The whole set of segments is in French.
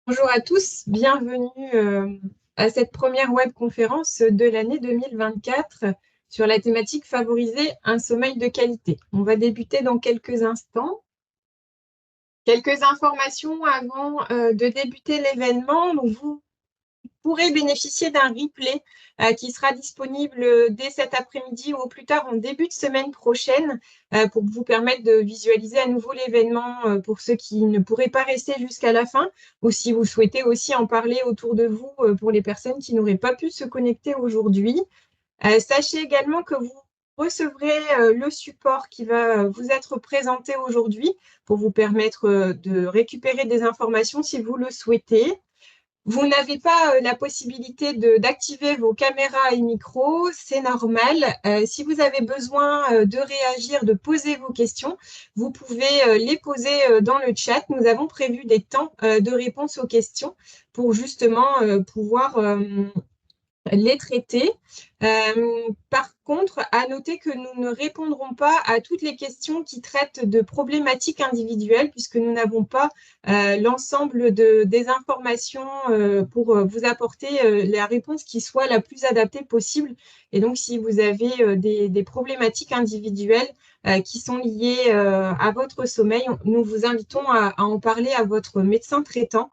Bonjour à tous, bienvenue à cette première webconférence de l'année 2024 sur la thématique favoriser un sommeil de qualité. On va débuter dans quelques instants. Quelques informations avant de débuter l'événement. Vous pourrez bénéficier d'un replay qui sera disponible dès cet après-midi ou au plus tard en début de semaine prochaine pour vous permettre de visualiser à nouveau l'événement pour ceux qui ne pourraient pas rester jusqu'à la fin ou si vous souhaitez aussi en parler autour de vous pour les personnes qui n'auraient pas pu se connecter aujourd'hui. Sachez également que vous recevrez le support qui va vous être présenté aujourd'hui pour vous permettre de récupérer des informations si vous le souhaitez. Vous n'avez pas la possibilité d'activer vos caméras et micros, c'est normal. Si vous avez besoin de réagir, de poser vos questions, vous pouvez les poser dans le chat. Nous avons prévu des temps de réponse aux questions pour justement pouvoir les traiter. Par contre, à noter que nous ne répondrons pas à toutes les questions qui traitent de problématiques individuelles, puisque nous n'avons pas l'ensemble des informations pour vous apporter la réponse qui soit la plus adaptée possible. Et donc, si vous avez des problématiques individuelles qui sont liées à votre sommeil, nous vous invitons à en parler à votre médecin traitant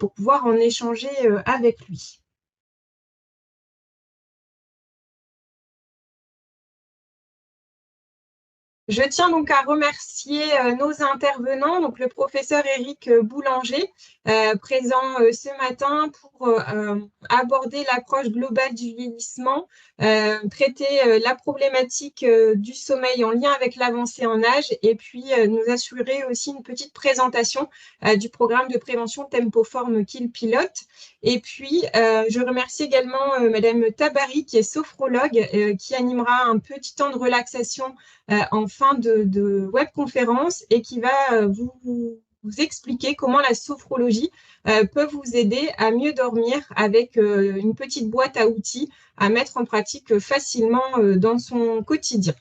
pour pouvoir en échanger avec lui. Je tiens donc à remercier nos intervenants, donc le professeur Éric Boulanger, présent ce matin pour aborder l'approche globale du vieillissement, traiter la problématique du sommeil en lien avec l'avancée en âge et puis nous assurer aussi une petite présentation du programme de prévention Tempoform Kill Pilote. Et puis, je remercie également Madame Tabary, qui est sophrologue, qui animera un petit temps de relaxation en fin de webconférence et qui va vous expliquer comment la sophrologie peut vous aider à mieux dormir avec une petite boîte à outils à mettre en pratique facilement dans son quotidien.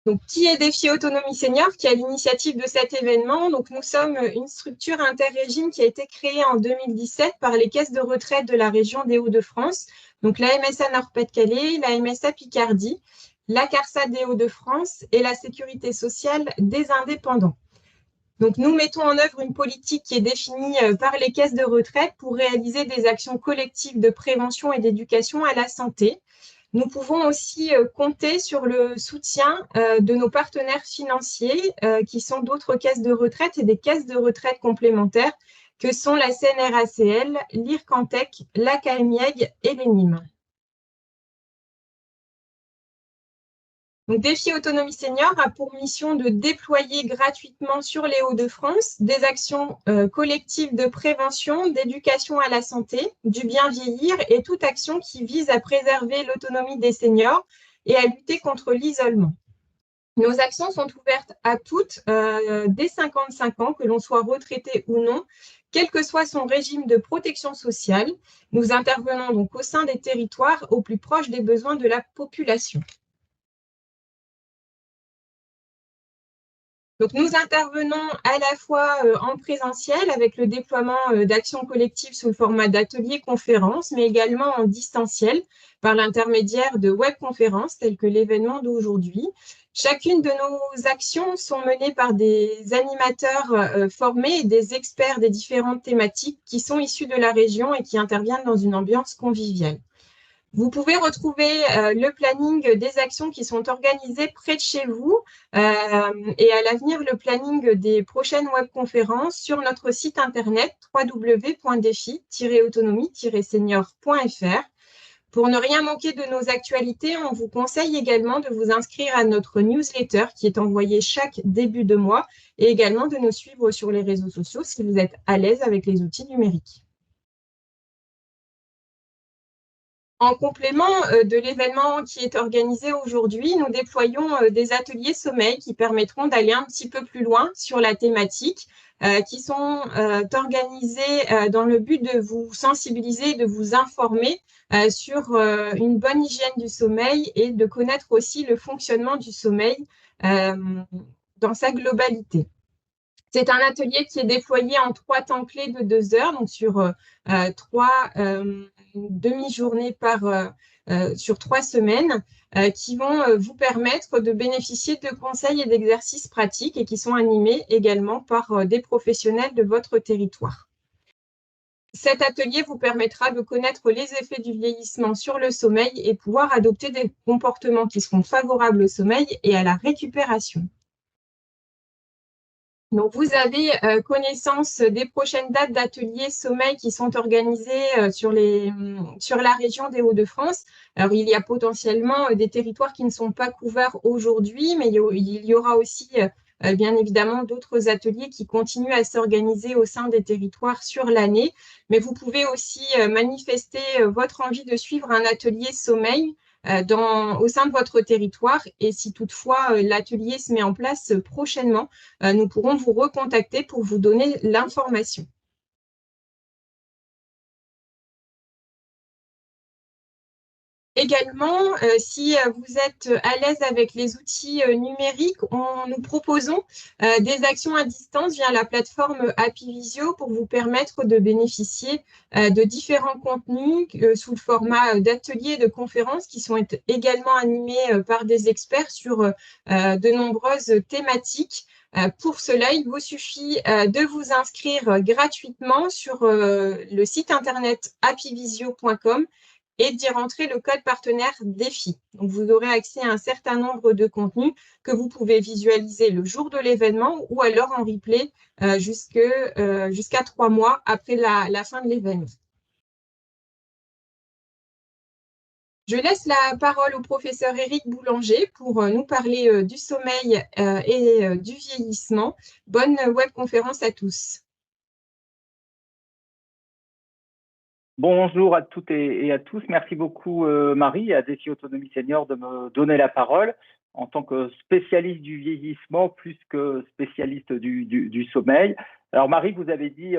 Donc, qui est Défi Autonomie Senior, qui est à l'initiative de cet événement? Donc, nous sommes une structure interrégime qui a été créée en 2017 par les caisses de retraite de la région des Hauts-de-France, donc la MSA Nord-Pas-de-Calais, la MSA Picardie, la CARSA des Hauts-de-France et la Sécurité sociale des indépendants. Donc, nous mettons en œuvre une politique qui est définie par les caisses de retraite pour réaliser des actions collectives de prévention et d'éducation à la santé. Nous pouvons aussi compter sur le soutien de nos partenaires financiers qui sont d'autres caisses de retraite et des caisses de retraite complémentaires que sont la CNRACL, l'IRCANTEC, la CAEMIEG et l'ENIM. Donc, Défi Autonomie Senior a pour mission de déployer gratuitement sur les Hauts-de-France des actions collectives de prévention, d'éducation à la santé, du bien vieillir et toute action qui vise à préserver l'autonomie des seniors et à lutter contre l'isolement. Nos actions sont ouvertes à toutes dès 55 ans, que l'on soit retraité ou non, quel que soit son régime de protection sociale. Nous intervenons donc au sein des territoires au plus proche des besoins de la population. Donc, nous intervenons à la fois en présentiel avec le déploiement d'actions collectives sous le format d'ateliers-conférences, mais également en distanciel par l'intermédiaire de webconférences telles que l'événement d'aujourd'hui. Chacune de nos actions sont menées par des animateurs formés et des experts des différentes thématiques qui sont issus de la région et qui interviennent dans une ambiance conviviale. Vous pouvez retrouver le planning des actions qui sont organisées près de chez vous et à l'avenir le planning des prochaines webconférences sur notre site internet www.defi-autonomie-senior.fr. Pour ne rien manquer de nos actualités, on vous conseille également de vous inscrire à notre newsletter qui est envoyée chaque début de mois et également de nous suivre sur les réseaux sociaux si vous êtes à l'aise avec les outils numériques. En complément de l'événement qui est organisé aujourd'hui, nous déployons des ateliers sommeil qui permettront d'aller un petit peu plus loin sur la thématique, qui sont organisés dans le but de vous sensibiliser, de vous informer sur une bonne hygiène du sommeil et de connaître aussi le fonctionnement du sommeil dans sa globalité. C'est un atelier qui est déployé en 3 temps clés de 2 heures, donc sur 3 demi-journées sur 3 semaines, qui vont vous permettre de bénéficier de conseils et d'exercices pratiques et qui sont animés également par des professionnels de votre territoire. Cet atelier vous permettra de connaître les effets du vieillissement sur le sommeil et pouvoir adopter des comportements qui seront favorables au sommeil et à la récupération. Donc, vous avez connaissance des prochaines dates d'ateliers sommeil qui sont organisées sur la région des Hauts-de-France. Alors, il y a potentiellement des territoires qui ne sont pas couverts aujourd'hui, mais il y aura aussi, bien évidemment, d'autres ateliers qui continuent à s'organiser au sein des territoires sur l'année. Mais vous pouvez aussi manifester votre envie de suivre un atelier sommeil au sein de votre territoire. Et si toutefois l'atelier se met en place prochainement, nous pourrons vous recontacter pour vous donner l'information. Également, si vous êtes à l'aise avec les outils numériques, nous proposons des actions à distance via la plateforme Happyvisio pour vous permettre de bénéficier de différents contenus sous le format d'ateliers et de conférences qui sont également animés par des experts sur de nombreuses thématiques. Pour cela, il vous suffit de vous inscrire gratuitement sur le site internet happyvisio.com et d'y rentrer le code partenaire défi. Donc, vous aurez accès à un certain nombre de contenus que vous pouvez visualiser le jour de l'événement ou alors en replay jusqu'à 3 mois après la fin de l'événement. Je laisse la parole au professeur Éric Boulanger pour nous parler du sommeil et du vieillissement. Bonne webconférence à tous. Bonjour à toutes et à tous. Merci beaucoup, Marie, à Défi Autonomie Senior de me donner la parole en tant que spécialiste du vieillissement plus que spécialiste du sommeil. Alors, Marie, vous avez dit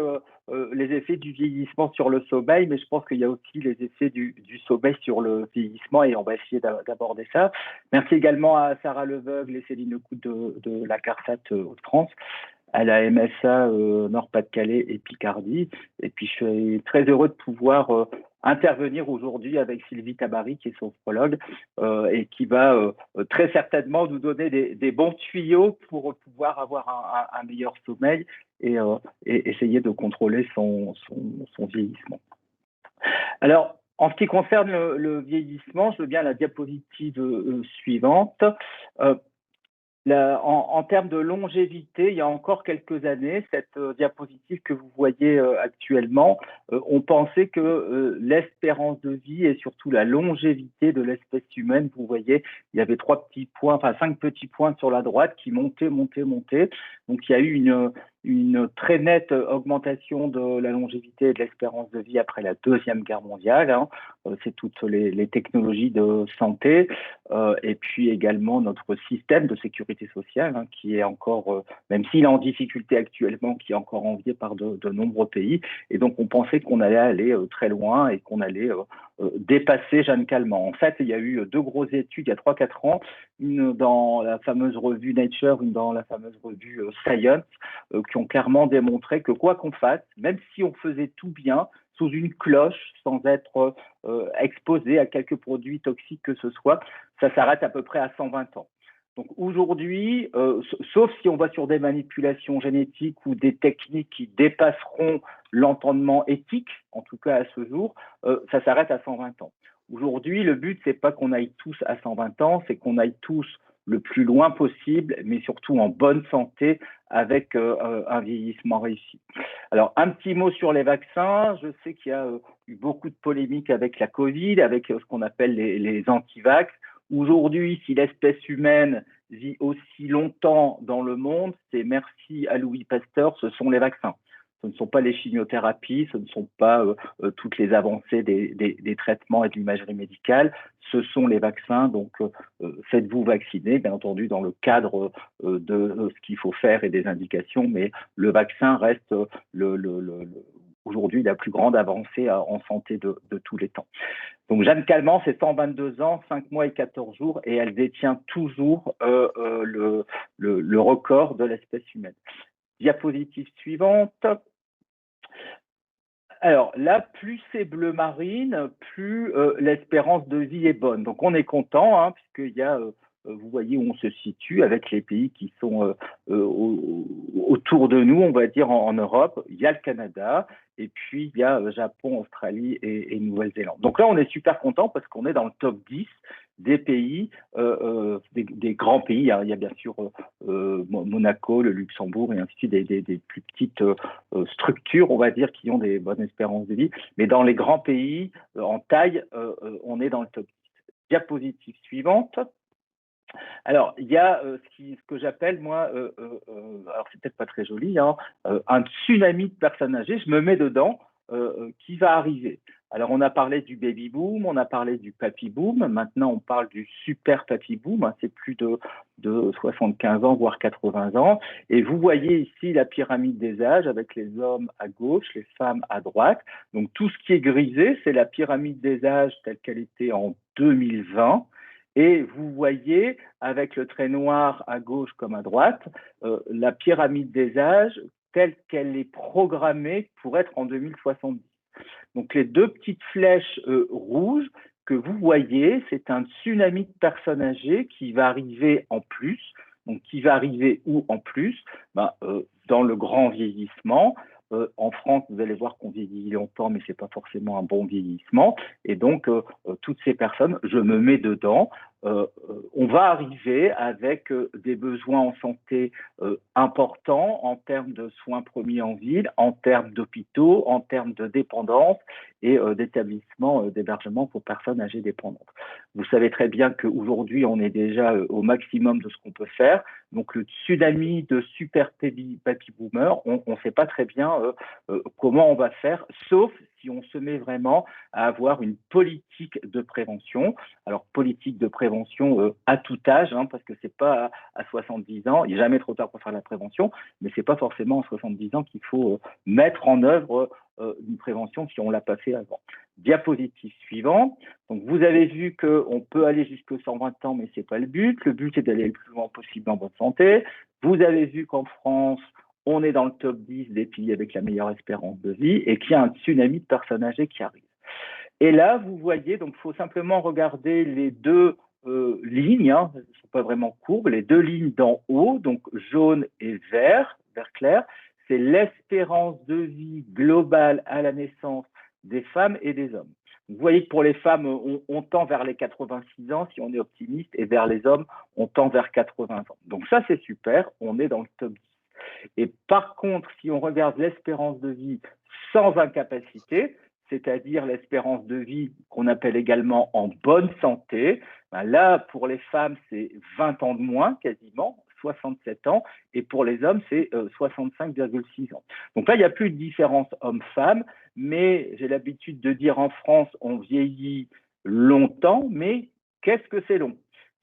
les effets du vieillissement sur le sommeil, mais je pense qu'il y a aussi les effets du sommeil sur le vieillissement et on va essayer d'aborder ça. Merci également à Sarah Leveugle et Céline Lecout de la CARSAT Hauts-de-France, à la MSA Nord-Pas-de-Calais et Picardie. Et puis, je suis très heureux de pouvoir intervenir aujourd'hui avec Sylvie Tabary, qui est sophrologue, et qui va très certainement nous donner des bons tuyaux pour pouvoir avoir un meilleur sommeil et essayer de contrôler son vieillissement. Alors, en ce qui concerne le vieillissement, je veux bien la diapositive suivante. En termes de longévité, il y a encore quelques années, cette diapositive que vous voyez actuellement, on pensait que l'espérance de vie et surtout la longévité de l'espèce humaine, vous voyez, il y avait 5 petits points sur la droite qui montaient. Donc, il y a eu une très nette augmentation de la longévité et de l'espérance de vie après la Deuxième Guerre mondiale. C'est toutes les technologies de santé et puis également notre système de sécurité sociale qui est encore, même s'il est en difficulté actuellement, qui est encore envié par de nombreux pays. Et donc, on pensait qu'on allait aller très loin et qu'on allait dépasser Jeanne Calment. En fait, il y a eu 2 grosses études il y a 3-4 ans, une dans la fameuse revue Nature, une dans la fameuse revue Science, qui ont clairement démontré que quoi qu'on fasse, même si on faisait tout bien, sous une cloche, sans être exposé à quelques produits toxiques que ce soit, ça s'arrête à peu près à 120 ans. Donc aujourd'hui, sauf si on va sur des manipulations génétiques ou des techniques qui dépasseront l'entendement éthique, en tout cas à ce jour, ça s'arrête à 120 ans. Aujourd'hui, le but, c'est pas qu'on aille tous à 120 ans, c'est qu'on aille tous le plus loin possible, mais surtout en bonne santé avec un vieillissement réussi. Alors, un petit mot sur les vaccins. Je sais qu'il y a eu beaucoup de polémiques avec la Covid, avec ce qu'on appelle les anti-vax. Aujourd'hui, si l'espèce humaine vit aussi longtemps dans le monde, c'est merci à Louis Pasteur, ce sont les vaccins. Ce ne sont pas les chimiothérapies, ce ne sont pas toutes les avancées des traitements et de l'imagerie médicale, ce sont les vaccins. Donc, faites-vous vacciner, bien entendu, dans le cadre de ce qu'il faut faire et des indications, mais le vaccin reste aujourd'hui la plus grande avancée en santé de tous les temps. Donc, Jeanne Calment, c'est 122 ans, 5 mois et 14 jours, et elle détient toujours le record de l'espèce humaine. Diapositive suivante. Alors là, plus c'est bleu marine, plus l'espérance de vie est bonne. Donc on est content, hein, puisqu'il y a, vous voyez où on se situe avec les pays qui sont autour de nous, on va dire en Europe. Il y a le Canada, et puis il y a Japon, Australie et Nouvelle-Zélande. Donc là, on est super content parce qu'on est dans le top 10 des pays, des grands pays. Hein. Il y a bien sûr Monaco, le Luxembourg et ainsi de suite, des plus petites structures, on va dire, qui ont des bonnes espérances de vie. Mais dans les grands pays, en taille, on est dans le top 10. Diapositive suivante. Alors, il y a ce que j'appelle, moi, alors c'est peut-être pas très joli, hein, un tsunami de personnes âgées, je me mets dedans, qui va arriver. Alors, on a parlé du baby boom, on a parlé du papy boom, maintenant on parle du super papy boom, hein, c'est plus de 75 ans, voire 80 ans. Et vous voyez ici la pyramide des âges avec les hommes à gauche, les femmes à droite. Donc, tout ce qui est grisé, c'est la pyramide des âges telle qu'elle était en 2020. Et vous voyez, avec le trait noir à gauche comme à droite, la pyramide des âges telle qu'elle est programmée pour être en 2070. Donc les deux petites flèches rouges que vous voyez, c'est un tsunami de personnes âgées qui va arriver en plus. Donc qui va arriver où en plus? Dans le grand vieillissement. En France, vous allez voir qu'on vieillit longtemps, mais ce n'est pas forcément un bon vieillissement. Et donc, toutes ces personnes, je me mets dedans. On va arriver avec des besoins en santé importants en termes de soins premiers en ville, en termes d'hôpitaux, en termes de dépendance et d'établissements d'hébergement pour personnes âgées dépendantes. Vous savez très bien qu'aujourd'hui, on est déjà au maximum de ce qu'on peut faire. Donc, le tsunami de super papy boomer, on ne sait pas très bien comment on va faire, sauf si on se met vraiment à avoir une politique de prévention. Alors, politique de prévention à tout âge, hein, parce que c'est pas à 70 ans, il n'est jamais trop tard pour faire la prévention, mais c'est pas forcément à 70 ans qu'il faut mettre en œuvre une prévention si on ne l'a pas fait avant. Diapositive suivante. Donc, vous avez vu qu'on peut aller jusqu'à 120 ans, mais ce n'est pas le but. Le but est d'aller le plus loin possible en bonne santé. Vous avez vu qu'en France, on est dans le top 10 des pays avec la meilleure espérance de vie et qu'il y a un tsunami de personnes âgées qui arrive. Et là, vous voyez, donc il faut simplement regarder les deux lignes, hein, ce ne sont pas vraiment courbes, les deux lignes d'en haut, donc jaune et vert clair, c'est l'espérance de vie globale à la naissance des femmes et des hommes. Vous voyez que pour les femmes, on tend vers les 86 ans si on est optimiste, et vers les hommes, on tend vers 80 ans. Donc ça, c'est super, on est dans le top 10. Et par contre, si on regarde l'espérance de vie sans incapacité, c'est-à-dire l'espérance de vie qu'on appelle également en bonne santé, là, pour les femmes, c'est 20 ans de moins quasiment, 67 ans, et pour les hommes, c'est 65,6 ans. Donc là, il n'y a plus de différence homme-femme, mais j'ai l'habitude de dire en France, on vieillit longtemps, mais qu'est-ce que c'est long?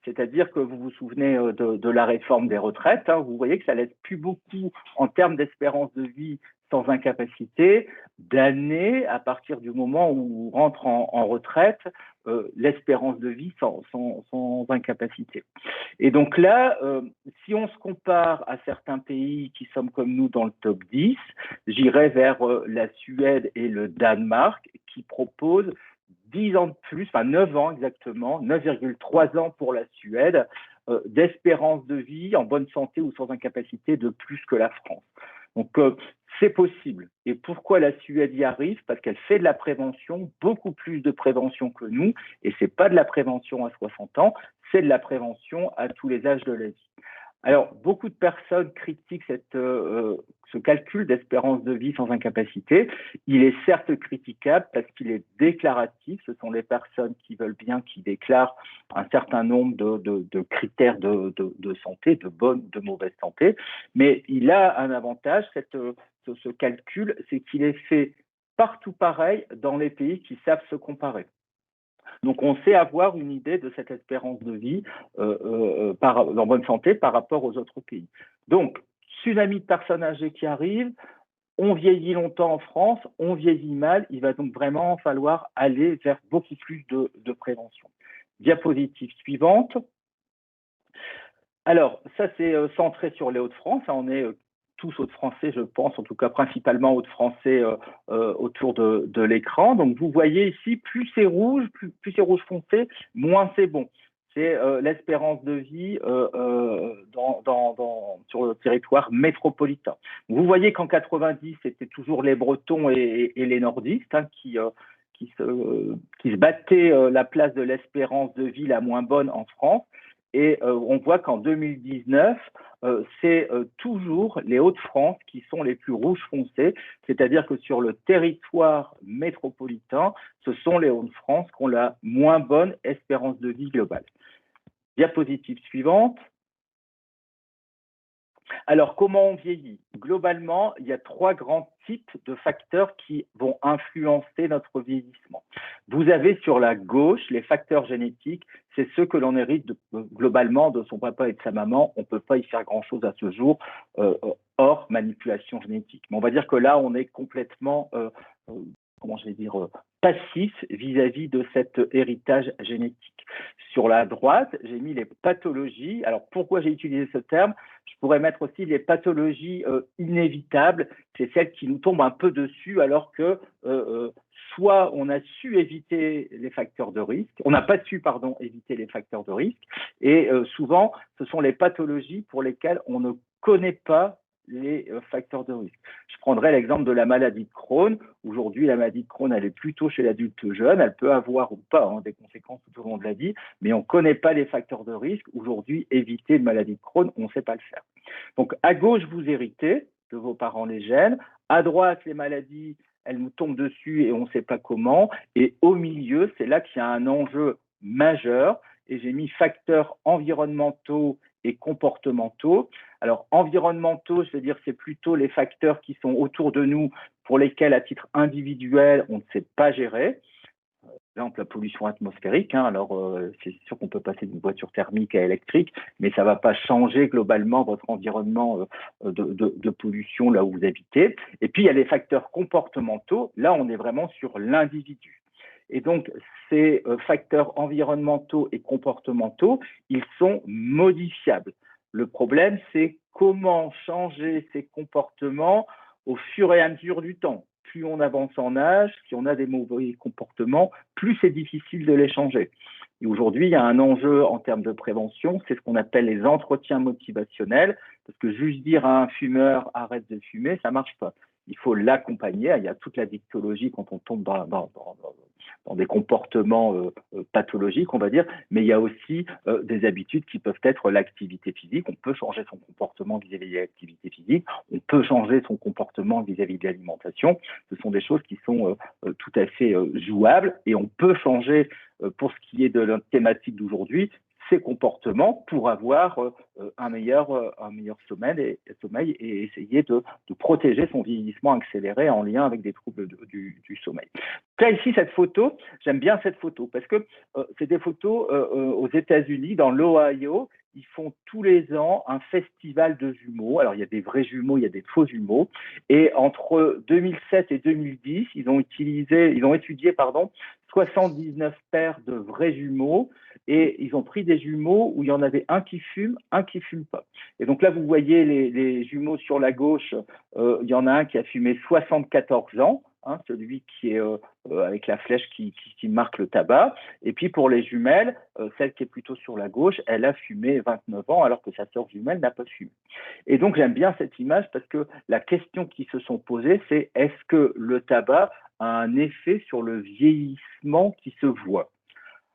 C'est-à-dire que vous vous souvenez de la réforme des retraites, hein, vous voyez que ça laisse plus beaucoup en termes d'espérance de vie sans incapacité, d'années à partir du moment où on rentre en retraite, l'espérance de vie sans incapacité. Et donc là, si on se compare à certains pays qui sont comme nous dans le top 10, j'irai vers la Suède et le Danemark qui proposent 10 ans de plus, enfin 9 ans exactement, 9,3 ans pour la Suède, d'espérance de vie en bonne santé ou sans incapacité de plus que la France. Donc, c'est possible. Et pourquoi la Suède y arrive? Parce qu'elle fait de la prévention, beaucoup plus de prévention que nous, et ce n'est pas de la prévention à 60 ans, c'est de la prévention à tous les âges de la vie. Alors, beaucoup de personnes critiquent ce calcul d'espérance de vie sans incapacité. Il est certes critiquable parce qu'il est déclaratif. Ce sont les personnes qui veulent bien, qui déclarent un certain nombre de critères de santé, de bonne, de mauvaise santé. Mais il a un avantage, ce calcul, c'est qu'il est fait partout pareil dans les pays qui savent se comparer. Donc, on sait avoir une idée de cette espérance de vie en bonne santé par rapport aux autres pays. Donc, tsunami de personnes âgées qui arrivent, on vieillit longtemps en France, on vieillit mal, il va donc vraiment falloir aller vers beaucoup plus de prévention. Diapositive suivante. Alors, ça, c'est centré sur les Hauts-de-France. On est tous autres Français, je pense, en tout cas principalement autres Français autour de l'écran. Donc vous voyez ici, plus c'est rouge, plus c'est rouge foncé, moins c'est bon. C'est l'espérance de vie sur le territoire métropolitain. Vous voyez qu'en 90, c'était toujours les Bretons et les Nordistes qui se battaient la place de l'espérance de vie la moins bonne en France. Et on voit qu'en 2019, c'est toujours les Hauts-de-France qui sont les plus rouges foncés, c'est-à-dire que sur le territoire métropolitain, ce sont les Hauts-de-France qui ont la moins bonne espérance de vie globale. Diapositive suivante. Alors, comment on vieillit? Globalement, il y a 3 grands types de facteurs qui vont influencer notre vieillissement. Vous avez sur la gauche les facteurs génétiques, c'est ceux que l'on hérite globalement de son papa et de sa maman. On ne peut pas y faire grand-chose à ce jour, hors manipulation génétique. Mais on va dire que là, on est complètement, comment je vais dire, passif vis-à-vis de cet héritage génétique. Sur la droite, j'ai mis les pathologies. Alors, pourquoi j'ai utilisé ce terme? Je pourrais mettre aussi les pathologies inévitables. C'est celles qui nous tombent un peu dessus alors que soit on a su éviter les facteurs de risque, on n'a pas su, pardon, éviter les facteurs de risque. Et souvent, ce sont les pathologies pour lesquelles on ne connaît pas les facteurs de risque. Je prendrai l'exemple de la maladie de Crohn. Aujourd'hui, la maladie de Crohn, elle est plutôt chez l'adulte jeune. Elle peut avoir ou pas des conséquences tout au long de la vie, mais on ne connaît pas les facteurs de risque. Aujourd'hui, éviter une maladie de Crohn, on ne sait pas le faire. Donc, à gauche, vous héritez de vos parents les gènes. À droite, les maladies, elles nous tombent dessus et on ne sait pas comment. Et au milieu, c'est là qu'il y a un enjeu majeur. Et j'ai mis facteurs environnementaux et comportementaux. Alors, environnementaux, c'est-à-dire c'est plutôt les facteurs qui sont autour de nous pour lesquels, à titre individuel, on ne sait pas gérer. Par exemple, la pollution atmosphérique. Alors, c'est sûr qu'on peut passer d'une voiture thermique à électrique, mais ça ne va pas changer globalement votre environnement de pollution là où vous habitez. Et puis, il y a les facteurs comportementaux. Là, on est vraiment sur l'individu. Et donc, ces facteurs environnementaux et comportementaux, ils sont modifiables. Le problème, c'est comment changer ces comportements au fur et à mesure du temps. Plus on avance en âge, si on a des mauvais comportements, plus c'est difficile de les changer. Et aujourd'hui, il y a un enjeu en termes de prévention, c'est ce qu'on appelle les entretiens motivationnels, parce que juste dire à un fumeur « arrête de fumer », ça ne marche pas. Il faut l'accompagner. Il y a toute la dictologie quand on tombe dans des comportements pathologiques, on va dire, mais il y a aussi des habitudes qui peuvent être l'activité physique. On peut changer son comportement vis-à-vis de l'activité physique, on peut changer son comportement vis-à-vis de l'alimentation. Ce sont des choses qui sont tout à fait jouables et on peut changer, pour ce qui est de la thématique d'aujourd'hui, ces comportements pour avoir un meilleur sommeil et essayer de protéger son vieillissement accéléré en lien avec des troubles du sommeil. Là, ici, cette photo, j'aime bien cette photo parce que c'est des photos aux États-Unis, dans l'Ohio. Ils font tous les ans un festival de jumeaux. Alors, il y a des vrais jumeaux, il y a des faux jumeaux. Et entre 2007 et 2010, ils ont étudié 79 paires de vrais jumeaux et ils ont pris des jumeaux où il y en avait un qui fume pas. Et donc là, vous voyez les jumeaux sur la gauche, il y en a un qui a fumé 74 ans, celui qui est avec la flèche qui marque le tabac. Et puis pour les jumelles, celle qui est plutôt sur la gauche, elle a fumé 29 ans alors que sa sœur jumelle n'a pas fumé. Et donc j'aime bien cette image parce que la question qui se sont posées, c'est est-ce que le tabac a un effet sur le vieillissement qui se voit?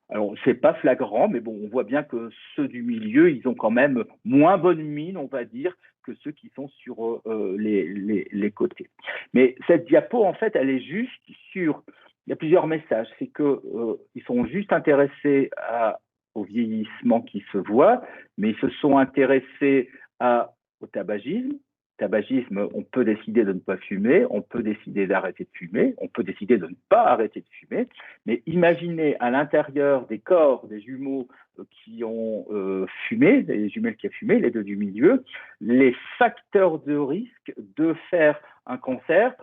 Alors, c'est pas flagrant, mais bon, on voit bien que ceux du milieu, ils ont quand même moins bonne mine, on va dire, que ceux qui sont sur les côtés. Mais cette diapo, en fait, elle est juste sur... Il y a plusieurs messages. C'est qu'ils sont juste intéressés au vieillissement qui se voit, mais ils se sont intéressés au tabagisme. Tabagisme, on peut décider de ne pas fumer, on peut décider d'arrêter de fumer, on peut décider de ne pas arrêter de fumer, mais imaginez à l'intérieur des corps des jumeaux qui ont fumé, les jumelles qui ont fumé, les deux du milieu, les facteurs de risque de faire un cancer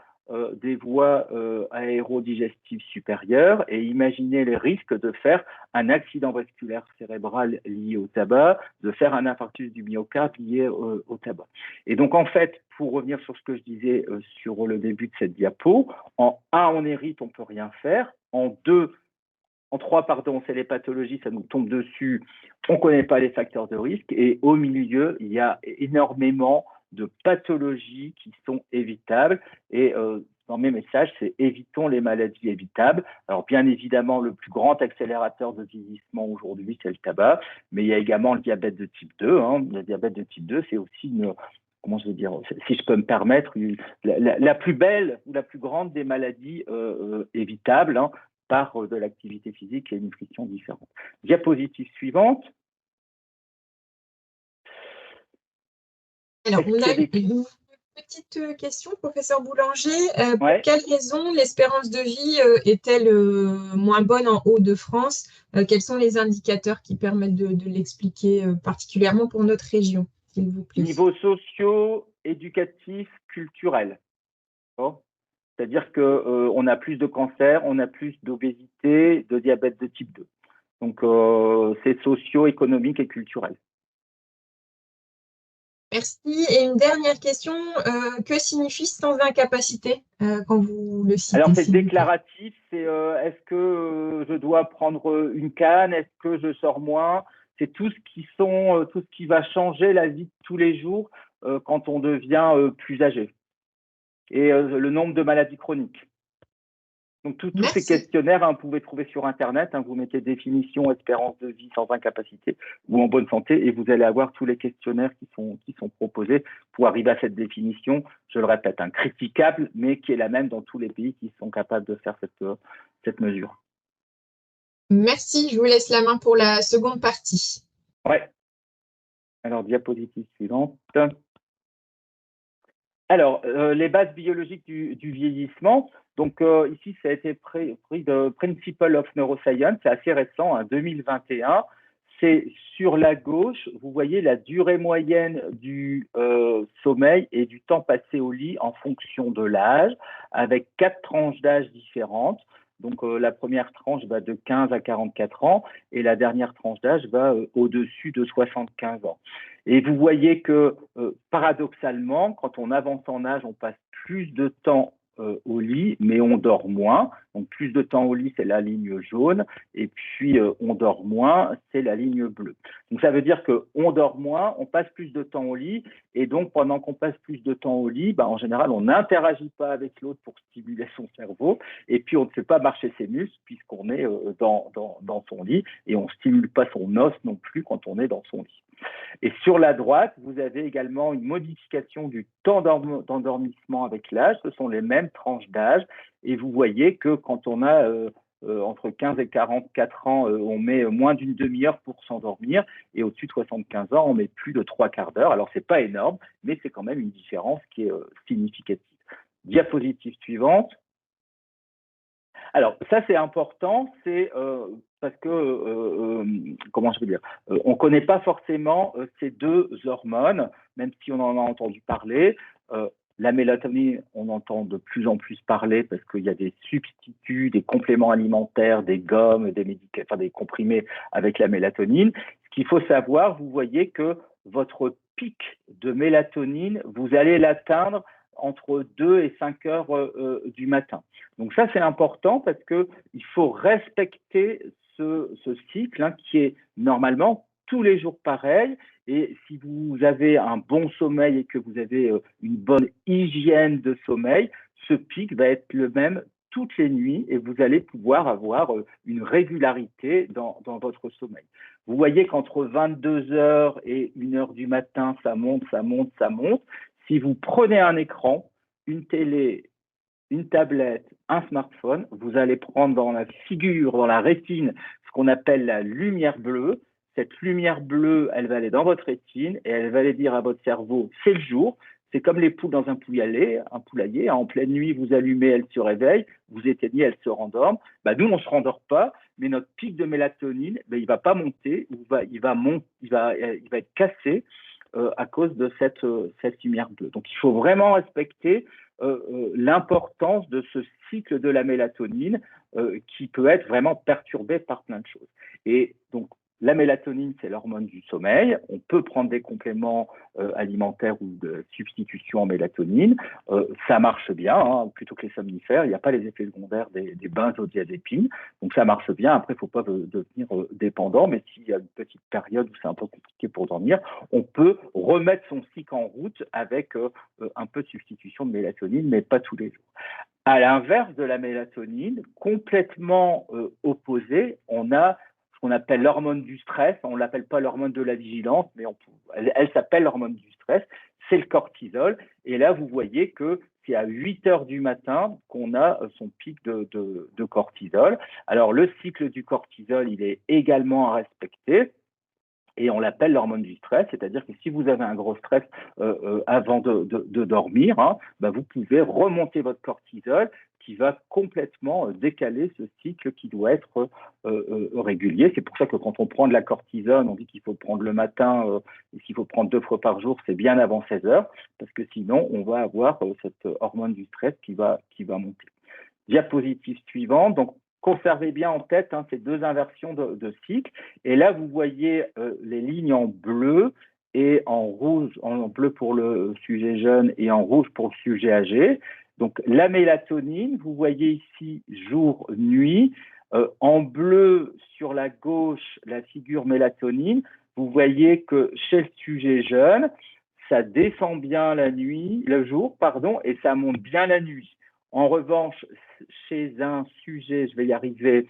des voies aérodigestives supérieures et imaginez les risques de faire un accident vasculaire cérébral lié au tabac, de faire un infarctus du myocarde lié au tabac. Et donc, en fait, pour revenir sur ce que je disais sur le début de cette diapo, en 1, on hérite, on ne peut rien faire. En 3, pardon, c'est les pathologies, ça nous tombe dessus, on ne connaît pas les facteurs de risque. Et au milieu, il y a énormément de pathologies qui sont évitables. Et dans mes messages, c'est évitons les maladies évitables. Alors, bien évidemment, le plus grand accélérateur de vieillissement aujourd'hui, c'est le tabac, mais il y a également le diabète de type 2. Le diabète de type 2, c'est aussi comment je veux dire, si je peux me permettre, la plus belle ou la plus grande des maladies évitables, par de l'activité physique et une nutrition différente. Diapositive suivante. Alors, on a une petite question, professeur Boulanger. Pour Ouais. quelles raisons l'espérance de vie est-elle moins bonne en Hauts-de-France? Quels sont les indicateurs qui permettent de l'expliquer, particulièrement pour notre région, s'il vous plaît? Niveau socio, éducatif, culturel. Bon. C'est-à-dire qu'on a plus de cancers, on a plus d'obésité, de diabète de type 2. Donc, c'est socio-économique et culturel. Merci. Et une dernière question, que signifie sans incapacité quand vous le citez? Alors, c'est déclaratif, c'est est-ce que je dois prendre une canne, est-ce que je sors moins? C'est tout ce qui va changer la vie de tous les jours quand on devient plus âgé. Et le nombre de maladies chroniques. Donc, tous ces questionnaires, vous pouvez trouver sur Internet. Vous mettez définition, espérance de vie sans incapacité ou en bonne santé et vous allez avoir tous les questionnaires qui sont proposés pour arriver à cette définition. Je le répète, critiquable, mais qui est la même dans tous les pays qui sont capables de faire cette mesure. Merci. Je vous laisse la main pour la seconde partie. Ouais. Alors, diapositive suivante. Alors, les bases biologiques du vieillissement. Donc, ici, ça a été pris de Principle of Neuroscience. C'est assez récent, 2021. C'est sur la gauche, vous voyez la durée moyenne du sommeil et du temps passé au lit en fonction de l'âge, avec 4 tranches d'âge différentes. Donc, la première tranche va de 15 à 44 ans et la dernière tranche d'âge va au-dessus de 75 ans. Et vous voyez que, paradoxalement, quand on avance en âge, on passe plus de temps au lit, mais on dort moins. Donc, plus de temps au lit, c'est la ligne jaune. Et puis, on dort moins, c'est la ligne bleue. Donc, ça veut dire qu'on dort moins, on passe plus de temps au lit. Et donc, pendant qu'on passe plus de temps au lit, en général, on n'interagit pas avec l'autre pour stimuler son cerveau. Et puis, on ne fait pas marcher ses muscles puisqu'on est dans son lit. Et on ne stimule pas son os non plus quand on est dans son lit. Et sur la droite, vous avez également une modification du temps d'endormissement avec l'âge. Ce sont les mêmes tranches d'âge. Et vous voyez que quand on a entre 15 et 44 ans, on met moins d'une demi-heure pour s'endormir. Et au-dessus de 75 ans, on met plus de 3/4 d'heure. Alors, ce n'est pas énorme, mais c'est quand même une différence qui est significative. Diapositive suivante. Alors, ça, c'est important, c'est parce que, comment je veux dire, on ne connaît pas forcément ces deux hormones, même si on en a entendu parler. La mélatonine, on entend de plus en plus parler parce qu'il y a des substituts, des compléments alimentaires, des gommes, des comprimés avec la mélatonine. Ce qu'il faut savoir, vous voyez que votre pic de mélatonine, vous allez l'atteindre entre 2 et 5 heures du matin. Donc ça, c'est important parce qu'il faut respecter ce cycle qui est normalement tous les jours pareil. Et si vous avez un bon sommeil et que vous avez une bonne hygiène de sommeil, ce pic va être le même toutes les nuits et vous allez pouvoir avoir une régularité dans votre sommeil. Vous voyez qu'entre 22 heures et 1 heure du matin, ça monte, ça monte, ça monte. Si vous prenez un écran, une télé, une tablette, un smartphone, vous allez prendre dans la figure, dans la rétine, ce qu'on appelle la lumière bleue. Cette lumière bleue, elle va aller dans votre rétine et elle va aller dire à votre cerveau, c'est le jour. C'est comme les poules dans un poulailler. En pleine nuit, vous allumez, elle se réveille, vous éteignez, elle se rendorme. Nous, on ne se rendort pas, mais notre pic de mélatonine, il ne va pas monter, il va être cassé à cause de cette lumière bleue. Donc, il faut vraiment respecter l'importance de ce cycle de la mélatonine qui peut être vraiment perturbé par plein de choses. Et donc, la mélatonine, c'est l'hormone du sommeil. On peut prendre des compléments alimentaires ou de substitution en mélatonine. Ça marche bien, hein, plutôt que les somnifères. Il n'y a pas les effets secondaires des benzodiazépines. Donc, ça marche bien. Après, il ne faut pas devenir dépendant. Mais s'il y a une petite période où c'est un peu compliqué pour dormir, on peut remettre son cycle en route avec un peu de substitution de mélatonine, mais pas tous les jours. À l'inverse de la mélatonine, complètement opposée, on a ce qu'on appelle l'hormone du stress. On ne l'appelle pas l'hormone de la vigilance, mais elle s'appelle l'hormone du stress. C'est le cortisol. Et là, vous voyez que c'est à 8 heures du matin qu'on a son pic de cortisol. Alors, le cycle du cortisol, il est également à respecter. Et on l'appelle l'hormone du stress, c'est-à-dire que si vous avez un gros stress avant de dormir, hein, bah vous pouvez remonter votre cortisol qui va complètement décaler ce cycle qui doit être régulier. C'est pour ça que quand on prend de la cortisone, on dit qu'il faut prendre le matin et qu'il faut prendre 2 fois par jour, c'est bien avant 16 heures, parce que sinon on va avoir cette hormone du stress qui va monter. Diapositive suivante. Donc, conservez bien en tête hein, ces 2 inversions de cycle. Et là, vous voyez les lignes en bleu et en rouge, en bleu pour le sujet jeune et en rouge pour le sujet âgé. Donc, la mélatonine, vous voyez ici jour-nuit. En bleu sur la gauche, la figure mélatonine. Vous voyez que chez le sujet jeune, ça descend bien le jour, et ça monte bien la nuit. En revanche, chez un sujet, je vais y arriver,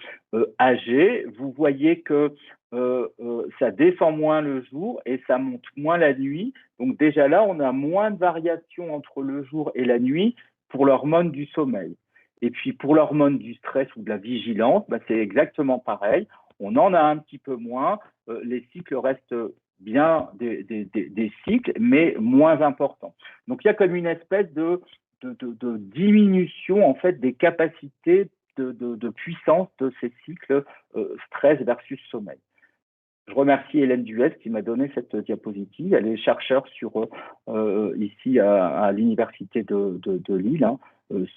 âgé, vous voyez que ça descend moins le jour et ça monte moins la nuit. Donc déjà là, on a moins de variations entre le jour et la nuit pour l'hormone du sommeil. Et puis pour l'hormone du stress ou de la vigilance, bah, c'est exactement pareil. On en a un petit peu moins. Les cycles restent bien des cycles, mais moins importants. Donc il y a comme une espèce de diminution en fait des capacités de puissance de ces cycles stress versus sommeil. Je remercie Hélène Duès qui m'a donné cette diapositive. Elle est chercheure ici à l'université de Lille hein,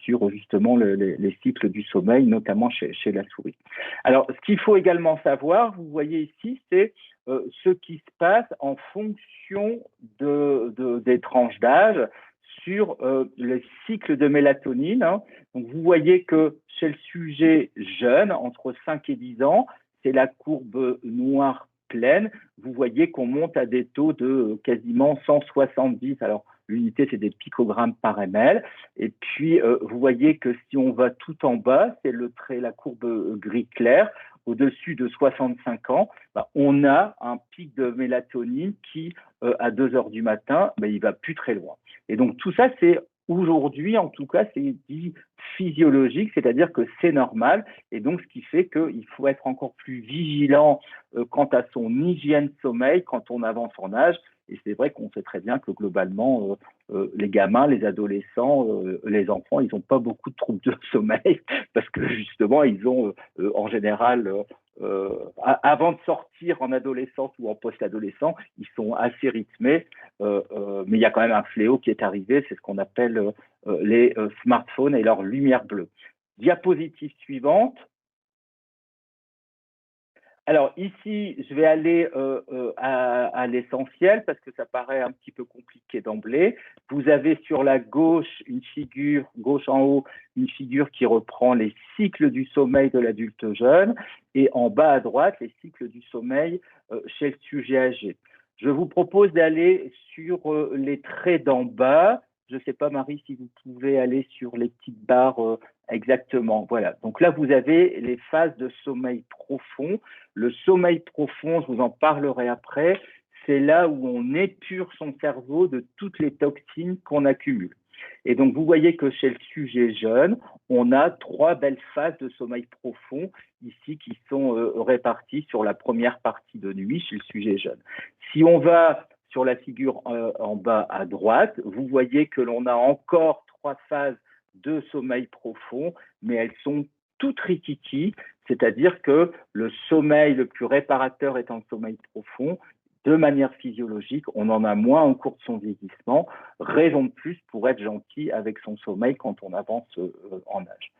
sur justement les cycles du sommeil, notamment chez la souris. Alors, ce qu'il faut également savoir, vous voyez ici, c'est ce qui se passe en fonction des tranches d'âge sur le cycle de mélatonine. Hein. Donc, vous voyez que chez le sujet jeune, entre 5 et 10 ans, c'est la courbe noire pleine. Vous voyez qu'on monte à des taux de quasiment 170. Alors, l'unité, c'est des picogrammes par ml. Et puis, vous voyez que si on va tout en bas, c'est la courbe gris clair, au-dessus de 65 ans, bah, on a un pic de mélatonine qui, à 2 heures du matin, bah, il ne va plus très loin. Et donc, tout ça, c'est aujourd'hui, en tout cas, c'est dit physiologique, c'est-à-dire que c'est normal. Et donc, ce qui fait qu'il faut être encore plus vigilant quant à son hygiène de sommeil quand on avance en âge. Et c'est vrai qu'on sait très bien que globalement, les gamins, les adolescents, les enfants, ils n'ont pas beaucoup de troubles de sommeil parce que justement, ils ont en général, avant de sortir en adolescence ou en post-adolescent, ils sont assez rythmés. Mais il y a quand même un fléau qui est arrivé, c'est ce qu'on appelle les smartphones et leur lumière bleue. Diapositive suivante. Alors ici, je vais aller à l'essentiel parce que ça paraît un petit peu compliqué d'emblée. Vous avez sur la gauche une figure, gauche en haut, une figure qui reprend les cycles du sommeil de l'adulte jeune et en bas à droite, les cycles du sommeil chez le sujet âgé. Je vous propose d'aller sur les traits d'en bas. Je ne sais pas, Marie, si vous pouvez aller sur les petites barres exactement. Voilà. Donc là, vous avez les phases de sommeil profond. Le sommeil profond, je vous en parlerai après, c'est là où on épure son cerveau de toutes les toxines qu'on accumule. Et donc, vous voyez que chez le sujet jeune, on a 3 belles phases de sommeil profond ici qui sont réparties sur la première partie de nuit chez le sujet jeune. Si on va sur la figure en bas à droite, vous voyez que l'on a encore 3 phases de sommeil profond, mais elles sont toutes rikiki, c'est-à-dire que le sommeil le plus réparateur étant le sommeil profond, de manière physiologique, on en a moins au cours de son vieillissement, raison de plus pour être gentil avec son sommeil quand on avance en âge.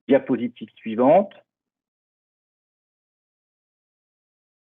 Diapositive suivante.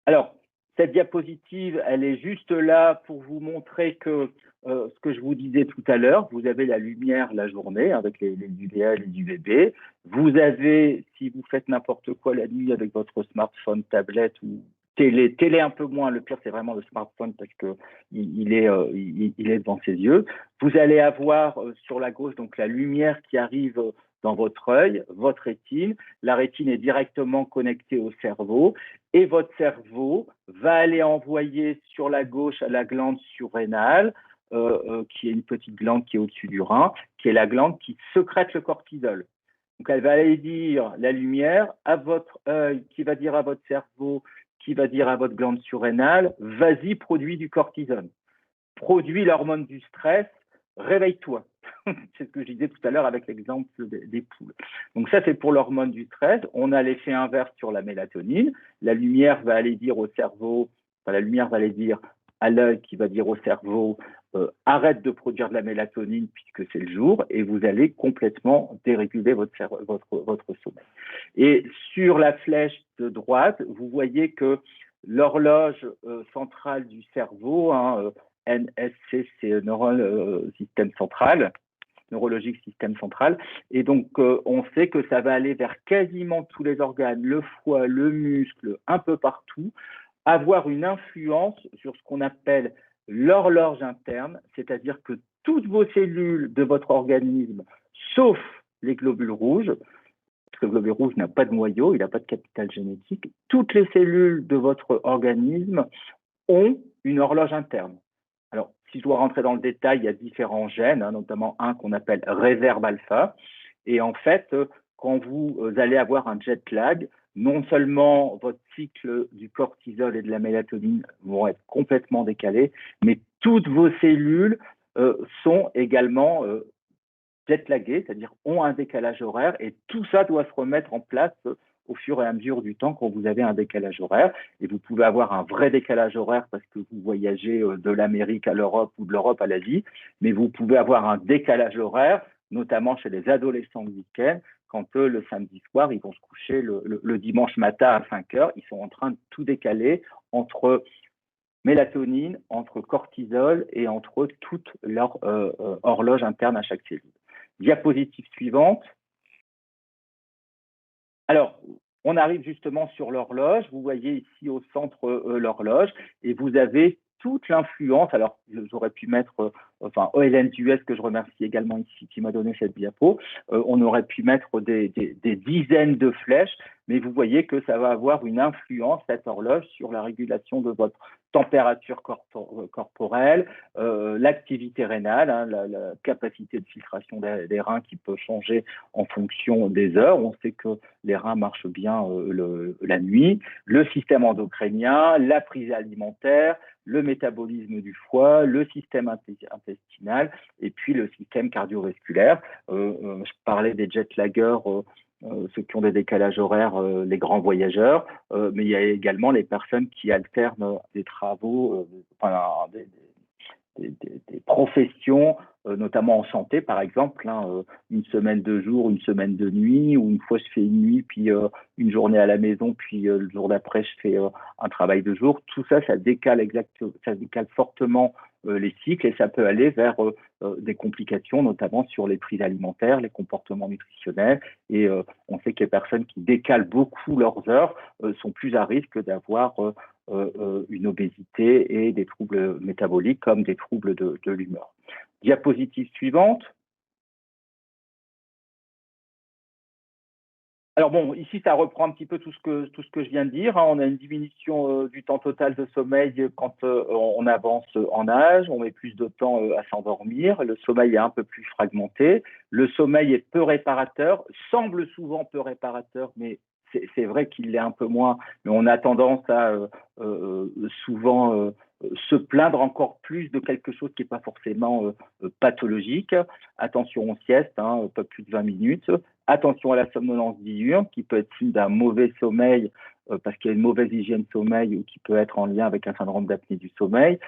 Alors, cette diapositive, elle est juste là pour vous montrer que ce que je vous disais tout à l'heure, vous avez la lumière la journée avec les UVA et les UVB. Vous avez, si vous faites n'importe quoi la nuit avec votre smartphone, tablette ou télé un peu moins, le pire c'est vraiment le smartphone parce que il est devant ses yeux. Vous allez avoir sur la gauche donc la lumière qui arrive dans votre œil, votre rétine. La rétine est directement connectée au cerveau et votre cerveau va aller envoyer sur la gauche à la glande surrénale, qui est une petite glande qui est au-dessus du rein, qui est la glande qui sécrète le cortisol. Donc elle va aller dire la lumière à votre œil, qui va dire à votre cerveau, qui va dire à votre glande surrénale, vas-y, produis du cortisol, produis l'hormone du stress, réveille-toi. C'est ce que je disais tout à l'heure avec l'exemple des poules. Donc ça, c'est pour l'hormone du stress. On a l'effet inverse sur la mélatonine. La lumière va aller dire au cerveau, enfin, la lumière va aller dire à l'œil qui va dire au cerveau, arrête de produire de la mélatonine puisque c'est le jour, et vous allez complètement déréguler votre sommeil. Et sur la flèche de droite, vous voyez que l'horloge centrale du cerveau, NSC, c'est système central, neurologique système central. Et donc, on sait que ça va aller vers quasiment tous les organes, le foie, le muscle, un peu partout, avoir une influence sur ce qu'on appelle l'horloge interne, c'est-à-dire que toutes vos cellules de votre organisme, sauf les globules rouges, parce que le globule rouge n'a pas de noyau, il n'a pas de capital génétique, toutes les cellules de votre organisme ont une horloge interne. Alors, si je dois rentrer dans le détail, il y a différents gènes, notamment un qu'on appelle réserve alpha. Et en fait, quand vous allez avoir un jet lag, non seulement votre cycle du cortisol et de la mélatonine vont être complètement décalés, mais toutes vos cellules sont également jet-laguées, c'est-à-dire ont un décalage horaire, et tout ça doit se remettre en place au fur et à mesure du temps quand vous avez un décalage horaire. Et vous pouvez avoir un vrai décalage horaire parce que vous voyagez de l'Amérique à l'Europe ou de l'Europe à l'Asie, mais vous pouvez avoir un décalage horaire, notamment chez les adolescents le week-end, quand eux, le samedi soir, ils vont se coucher le dimanche matin à 5 heures, ils sont en train de tout décaler entre mélatonine, entre cortisol et entre toute leur horloge interne à chaque cellule. Diapositive suivante. Alors, on arrive justement sur l'horloge. Vous voyez ici au centre l'horloge et vous avez toute l'influence. Alors, j'aurais pu mettre, OLN US, que je remercie également ici, qui m'a donné cette diapo. On aurait pu mettre des dizaines de flèches, mais vous voyez que ça va avoir une influence, cette horloge, sur la régulation de votre température corporelle, l'activité rénale, la capacité de filtration des reins qui peut changer en fonction des heures. On sait que les reins marchent bien la nuit, le système endocrinien, la prise alimentaire, le métabolisme du foie, le système intestinal et puis le système cardiovasculaire. Je parlais des jet-laggers, ceux qui ont des décalages horaires, les grands voyageurs, mais il y a également les personnes qui alternent des travaux, des professions, notamment en santé, par exemple, une semaine de jour, une semaine de nuit, ou une fois je fais une nuit, puis une journée à la maison, puis le jour d'après je fais un travail de jour. Tout ça, ça décale fortement les cycles et ça peut aller vers des complications, notamment sur les prises alimentaires, les comportements nutritionnels. Et on sait que les personnes qui décalent beaucoup leurs heures sont plus à risque d'avoir une obésité et des troubles métaboliques comme des troubles de l'humeur. Diapositive suivante. Alors bon, ici, ça reprend un petit peu tout ce que je viens de dire. On a une diminution du temps total de sommeil quand on avance en âge, on met plus de temps à s'endormir, le sommeil est un peu plus fragmenté, le sommeil est peu réparateur, semble souvent peu réparateur, mais c'est vrai qu'il l'est un peu moins, mais on a tendance à souvent se plaindre encore plus de quelque chose qui n'est pas forcément pathologique. Attention aux siestes, pas plus de 20 minutes. Attention à la somnolence diurne, qui peut être signe d'un mauvais sommeil parce qu'il y a une mauvaise hygiène sommeil ou qui peut être en lien avec un syndrome d'apnée du sommeil.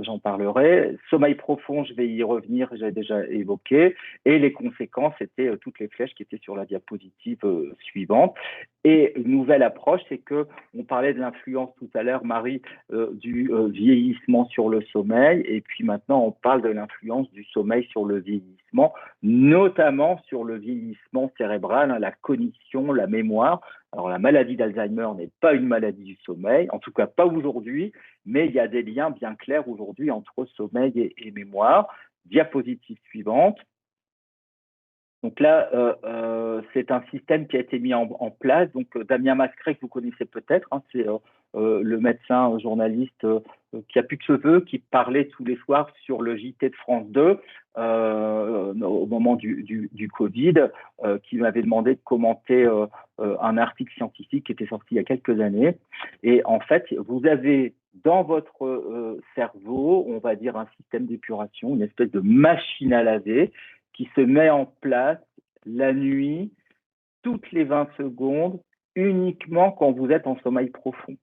J'en parlerai. Sommeil profond, je vais y revenir, j'ai déjà évoqué. Et les conséquences, c'était toutes les flèches qui étaient sur la diapositive suivante. Et une nouvelle approche, c'est que on parlait de l'influence tout à l'heure, Marie, du vieillissement sur le sommeil. Et puis maintenant, on parle de l'influence du sommeil sur le vieillissement, notamment sur le vieillissement cérébral, la cognition, la mémoire. Alors, la maladie d'Alzheimer n'est pas une maladie du sommeil, en tout cas pas aujourd'hui, mais il y a des liens bien clairs aujourd'hui entre sommeil et mémoire. Diapositive suivante. Donc là, c'est un système qui a été mis en place. Donc, Damien Mascret, que vous connaissez peut-être, hein, c'est le médecin journaliste qui a plus de cheveux, qui parlait tous les soirs sur le JT de France 2 au moment du Covid, qui m'avait demandé de commenter un article scientifique qui était sorti il y a quelques années. Et en fait, vous avez dans votre cerveau, on va dire un système d'épuration, une espèce de machine à laver qui se met en place la nuit, toutes les 20 secondes, uniquement quand vous êtes en sommeil profond.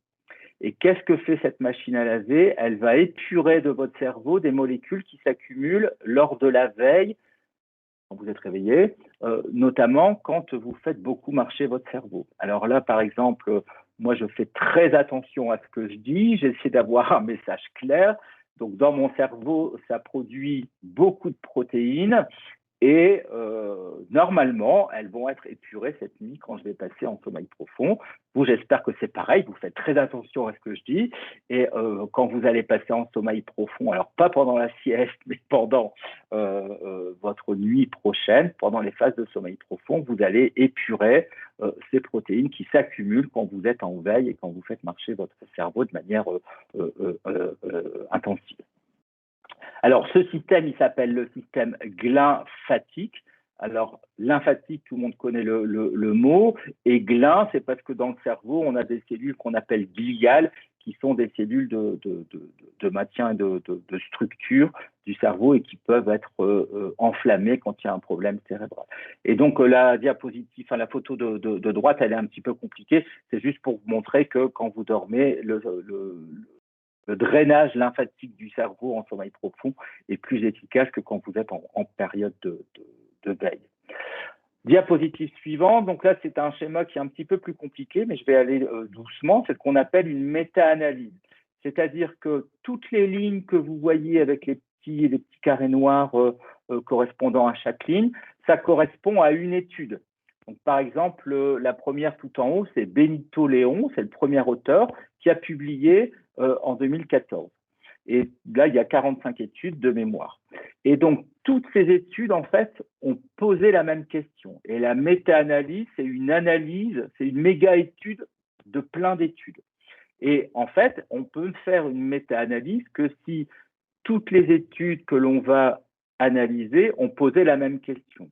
Et qu'est-ce que fait cette machine à laver? Elle va épurer de votre cerveau des molécules qui s'accumulent lors de la veille, quand vous êtes réveillé, notamment quand vous faites beaucoup marcher votre cerveau. Alors là, par exemple, moi, je fais très attention à ce que je dis, j'essaie d'avoir un message clair. Donc, dans mon cerveau, ça produit beaucoup de protéines. Et normalement, elles vont être épurées cette nuit quand je vais passer en sommeil profond. Vous, j'espère que c'est pareil, vous faites très attention à ce que je dis. Et quand vous allez passer en sommeil profond, alors pas pendant la sieste, mais pendant votre nuit prochaine, pendant les phases de sommeil profond, vous allez épurer ces protéines qui s'accumulent quand vous êtes en veille et quand vous faites marcher votre cerveau de manière intensive. Alors, ce système, il s'appelle le système glymphatique. Alors, lymphatique, tout le monde connaît le mot. Et glyn, c'est parce que dans le cerveau, on a des cellules qu'on appelle gliales, qui sont des cellules de maintien et de structure du cerveau et qui peuvent être enflammées quand il y a un problème cérébral. Et donc, la diapositive, enfin, la photo de droite, elle est un petit peu compliquée. C'est juste pour vous montrer que quand vous dormez, le drainage lymphatique du cerveau en sommeil profond est plus efficace que quand vous êtes en période de veille. Diapositive suivante, donc là c'est un schéma qui est un petit peu plus compliqué, mais je vais aller doucement, c'est ce qu'on appelle une méta-analyse. C'est-à-dire que toutes les lignes que vous voyez avec les petits carrés noirs correspondant à chaque ligne, ça correspond à une étude. Donc, par exemple, la première tout en haut, c'est Benito León, c'est le premier auteur qui a publié en 2014. Et là, il y a 45 études de mémoire. Et donc, toutes ces études, en fait, ont posé la même question. Et la méta-analyse, c'est une analyse, c'est une méga-étude de plein d'études. Et en fait, on peut faire une méta-analyse que si toutes les études que l'on va analyser ont posé la même question.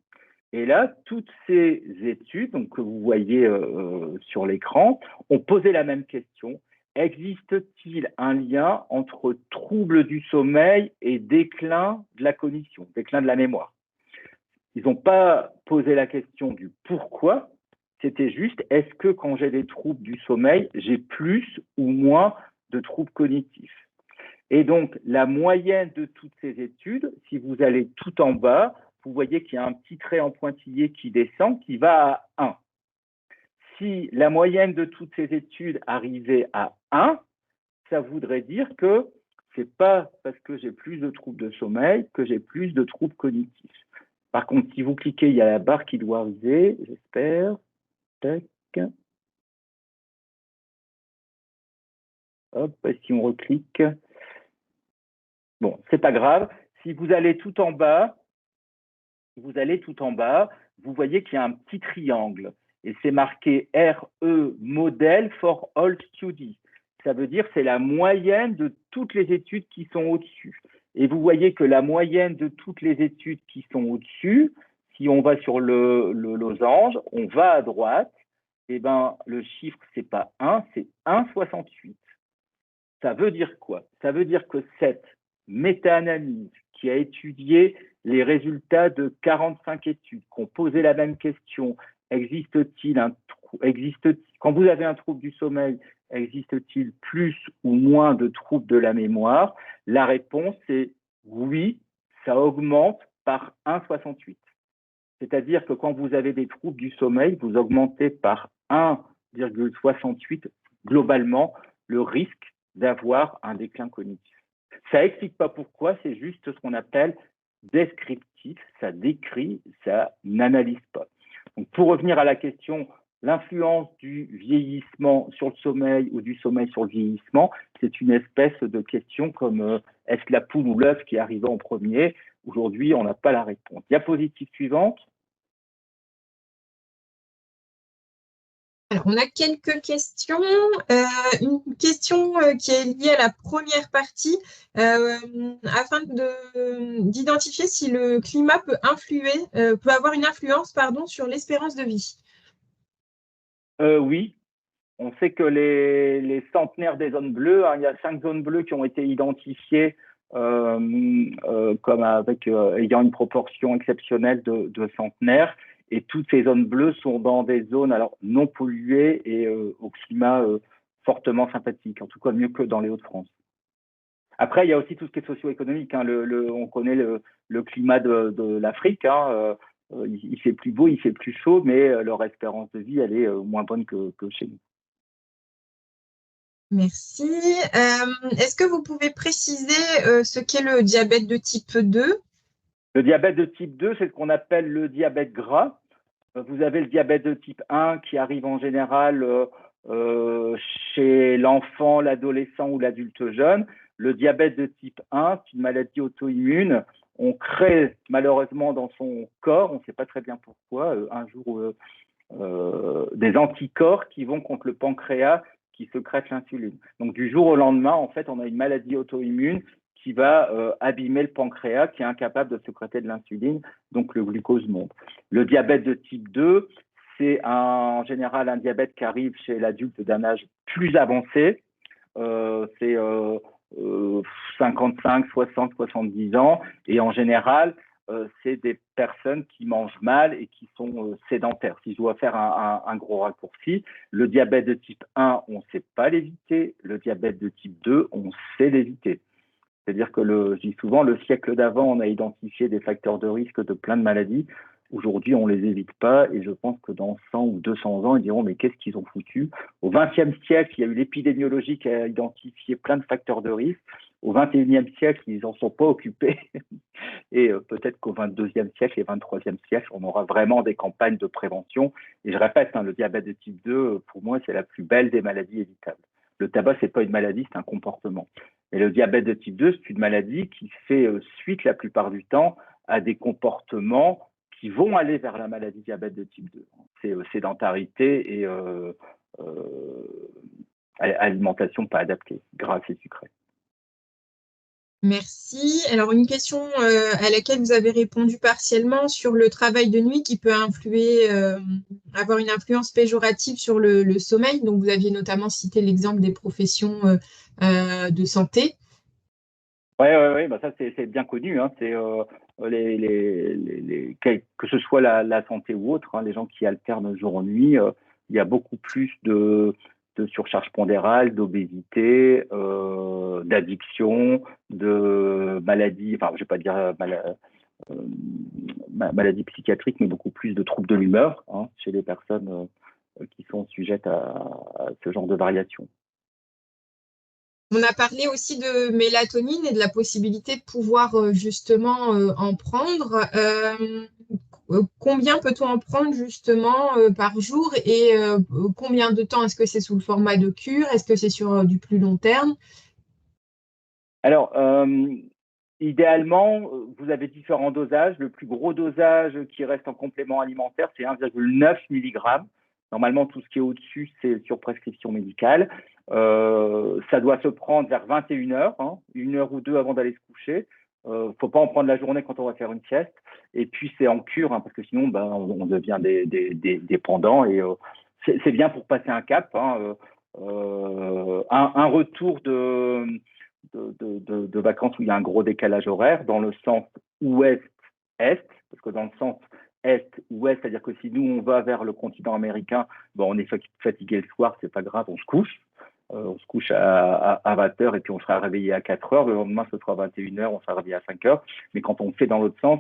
Et là, toutes ces études, donc, que vous voyez sur l'écran, ont posé la même question. Existe-t-il un lien entre troubles du sommeil et déclin de la cognition, déclin de la mémoire? Ils n'ont pas posé la question du pourquoi, c'était juste est-ce que quand j'ai des troubles du sommeil, j'ai plus ou moins de troubles cognitifs? Et donc, la moyenne de toutes ces études, si vous allez tout en bas, vous voyez qu'il y a un petit trait en pointillé qui descend, qui va à 1. Si la moyenne de toutes ces études arrivait à 1, ça voudrait dire que ce n'est pas parce que j'ai plus de troubles de sommeil que j'ai plus de troubles cognitifs. Par contre, si vous cliquez, il y a la barre qui doit arriver, j'espère. Tac. Hop, si on reclique. Bon, c'est pas grave. Si vous allez tout en bas, vous voyez qu'il y a un petit triangle et c'est marqué RE Model for All Studies. Ça veut dire que c'est la moyenne de toutes les études qui sont au-dessus. Et vous voyez que la moyenne de toutes les études qui sont au-dessus, si on va sur le losange, on va à droite, et ben le chiffre, c'est pas 1, c'est 1,68. Ça veut dire quoi? Ça veut dire que cette méta-analyse qui a étudié les résultats de 45 études, qui ont posé la même question, existe-t-il quand vous avez un trouble du sommeil, existe-t-il plus ou moins de troubles de la mémoire? La réponse est oui, ça augmente par 1,68. C'est-à-dire que quand vous avez des troubles du sommeil, vous augmentez par 1,68 globalement le risque d'avoir un déclin cognitif. Ça n'explique pas pourquoi, c'est juste ce qu'on appelle descriptif, ça décrit, ça n'analyse pas. Donc, pour revenir à la question, l'influence du vieillissement sur le sommeil ou du sommeil sur le vieillissement, c'est une espèce de question comme est-ce la poule ou l'œuf qui arrive en premier? Aujourd'hui, on n'a pas la réponse. Diapositive suivante. Alors, on a quelques questions. Une question qui est liée à la première partie, afin d'identifier si le climat peut avoir une influence, pardon, sur l'espérance de vie. Oui, on sait que les centenaires des zones bleues, il y a 5 zones bleues qui ont été identifiées comme ayant une proportion exceptionnelle de centenaires. Et toutes ces zones bleues sont dans des zones non polluées et au climat fortement sympathique, en tout cas mieux que dans les Hauts-de-France. Après, il y a aussi tout ce qui est socio-économique. On connaît le climat de l'Afrique. Il fait plus beau, il fait plus chaud, mais leur espérance de vie, elle est moins bonne que chez nous. Merci. Est-ce que vous pouvez préciser ce qu'est le diabète de type 2? Le diabète de type 2, c'est ce qu'on appelle le diabète gras. Vous avez le diabète de type 1 qui arrive en général chez l'enfant, l'adolescent ou l'adulte jeune. Le diabète de type 1, c'est une maladie auto-immune. On crée malheureusement dans son corps, on ne sait pas très bien pourquoi, un jour des anticorps qui vont contre le pancréas qui sécrète l'insuline. Donc du jour au lendemain, en fait, on a une maladie auto-immune qui va abîmer le pancréas, qui est incapable de sécréter de l'insuline, donc le glucose monte. Le diabète de type 2, c'est en général un diabète qui arrive chez l'adulte d'un âge plus avancé. C'est 55, 60, 70 ans. Et en général, c'est des personnes qui mangent mal et qui sont sédentaires. Si je dois faire un gros raccourci, le diabète de type 1, on ne sait pas l'éviter. Le diabète de type 2, on sait l'éviter. C'est-à-dire que, je dis souvent, le siècle d'avant, on a identifié des facteurs de risque de plein de maladies. Aujourd'hui, on ne les évite pas et je pense que dans 100 ou 200 ans, ils diront mais qu'est-ce qu'ils ont foutu? Au XXe siècle, il y a eu l'épidémiologie qui a identifié plein de facteurs de risque. Au XXIe siècle, ils n'en sont pas occupés. Et peut-être qu'au XXIIe siècle et XXIIIe siècle, on aura vraiment des campagnes de prévention. Et je répète, le diabète de type 2, pour moi, c'est la plus belle des maladies évitables. Le tabac, ce n'est pas une maladie, c'est un comportement. Et le diabète de type 2, c'est une maladie qui fait suite la plupart du temps à des comportements qui vont aller vers la maladie diabète de type 2. C'est sédentarité et alimentation pas adaptée, grasse et sucrée. Merci. Alors, une question à laquelle vous avez répondu partiellement sur le travail de nuit qui peut avoir une influence péjorative sur le sommeil. Donc, vous aviez notamment cité l'exemple des professions de santé. Oui, bah ça c'est bien connu. C'est que ce soit la santé ou autre, les gens qui alternent jour-nuit, il y a beaucoup plus de surcharge pondérale, d'obésité, d'addiction, de maladies, enfin je ne vais pas dire maladie psychiatrique, mais beaucoup plus de troubles de l'humeur chez les personnes qui sont sujettes à ce genre de variations. On a parlé aussi de mélatonine et de la possibilité de pouvoir justement en prendre. Combien peut-on en prendre justement par jour et combien de temps? Est-ce que c'est sous le format de cure? Est-ce que c'est sur du plus long terme? Alors, idéalement, vous avez différents dosages. Le plus gros dosage qui reste en complément alimentaire, c'est 1,9 mg. Normalement, tout ce qui est au-dessus, c'est sur prescription médicale. Ça doit se prendre vers 21 h, 1 heure ou deux avant d'aller se coucher. Il ne faut pas en prendre la journée quand on va faire une sieste. Et puis, c'est en cure, parce que sinon, on devient dépendant. Et c'est bien pour passer un cap. Un retour de vacances où il y a un gros décalage horaire dans le sens ouest-est, parce que dans le sens est-ouest, c'est-à-dire que si nous, on va vers le continent américain, bon, on est fatigué le soir, c'est pas grave, on se couche. On se couche à 20 heures et puis on sera réveillé à 4 heures. Le lendemain, ce sera 21 heures, on sera réveillé à 5 heures. Mais quand on fait dans l'autre sens,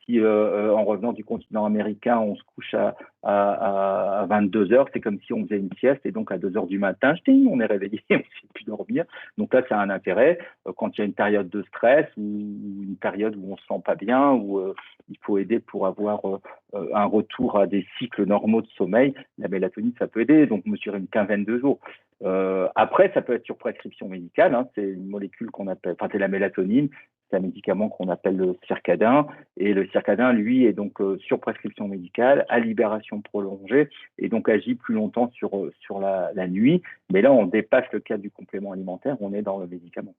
si en revenant du continent américain, on se couche à 22 heures, c'est comme si on faisait une sieste et donc à 2 heures du matin, on est réveillé, on ne sait plus dormir. Donc là, ça a un intérêt. Quand il y a une période de stress ou une période où on ne se sent pas bien, où il faut aider pour avoir un retour à des cycles normaux de sommeil, la mélatonine, ça peut aider. Donc, mesurer une quinzaine de jours. Après, ça peut être sur prescription médicale. Hein, c'est une molécule qu'on appelle, enfin, c'est la mélatonine. C'est un médicament qu'on appelle le circadin. Et le circadin, lui, est donc sur prescription médicale, à libération prolongée, et donc agit plus longtemps sur la nuit. Mais là, on dépasse le cadre du complément alimentaire, on est dans le médicament.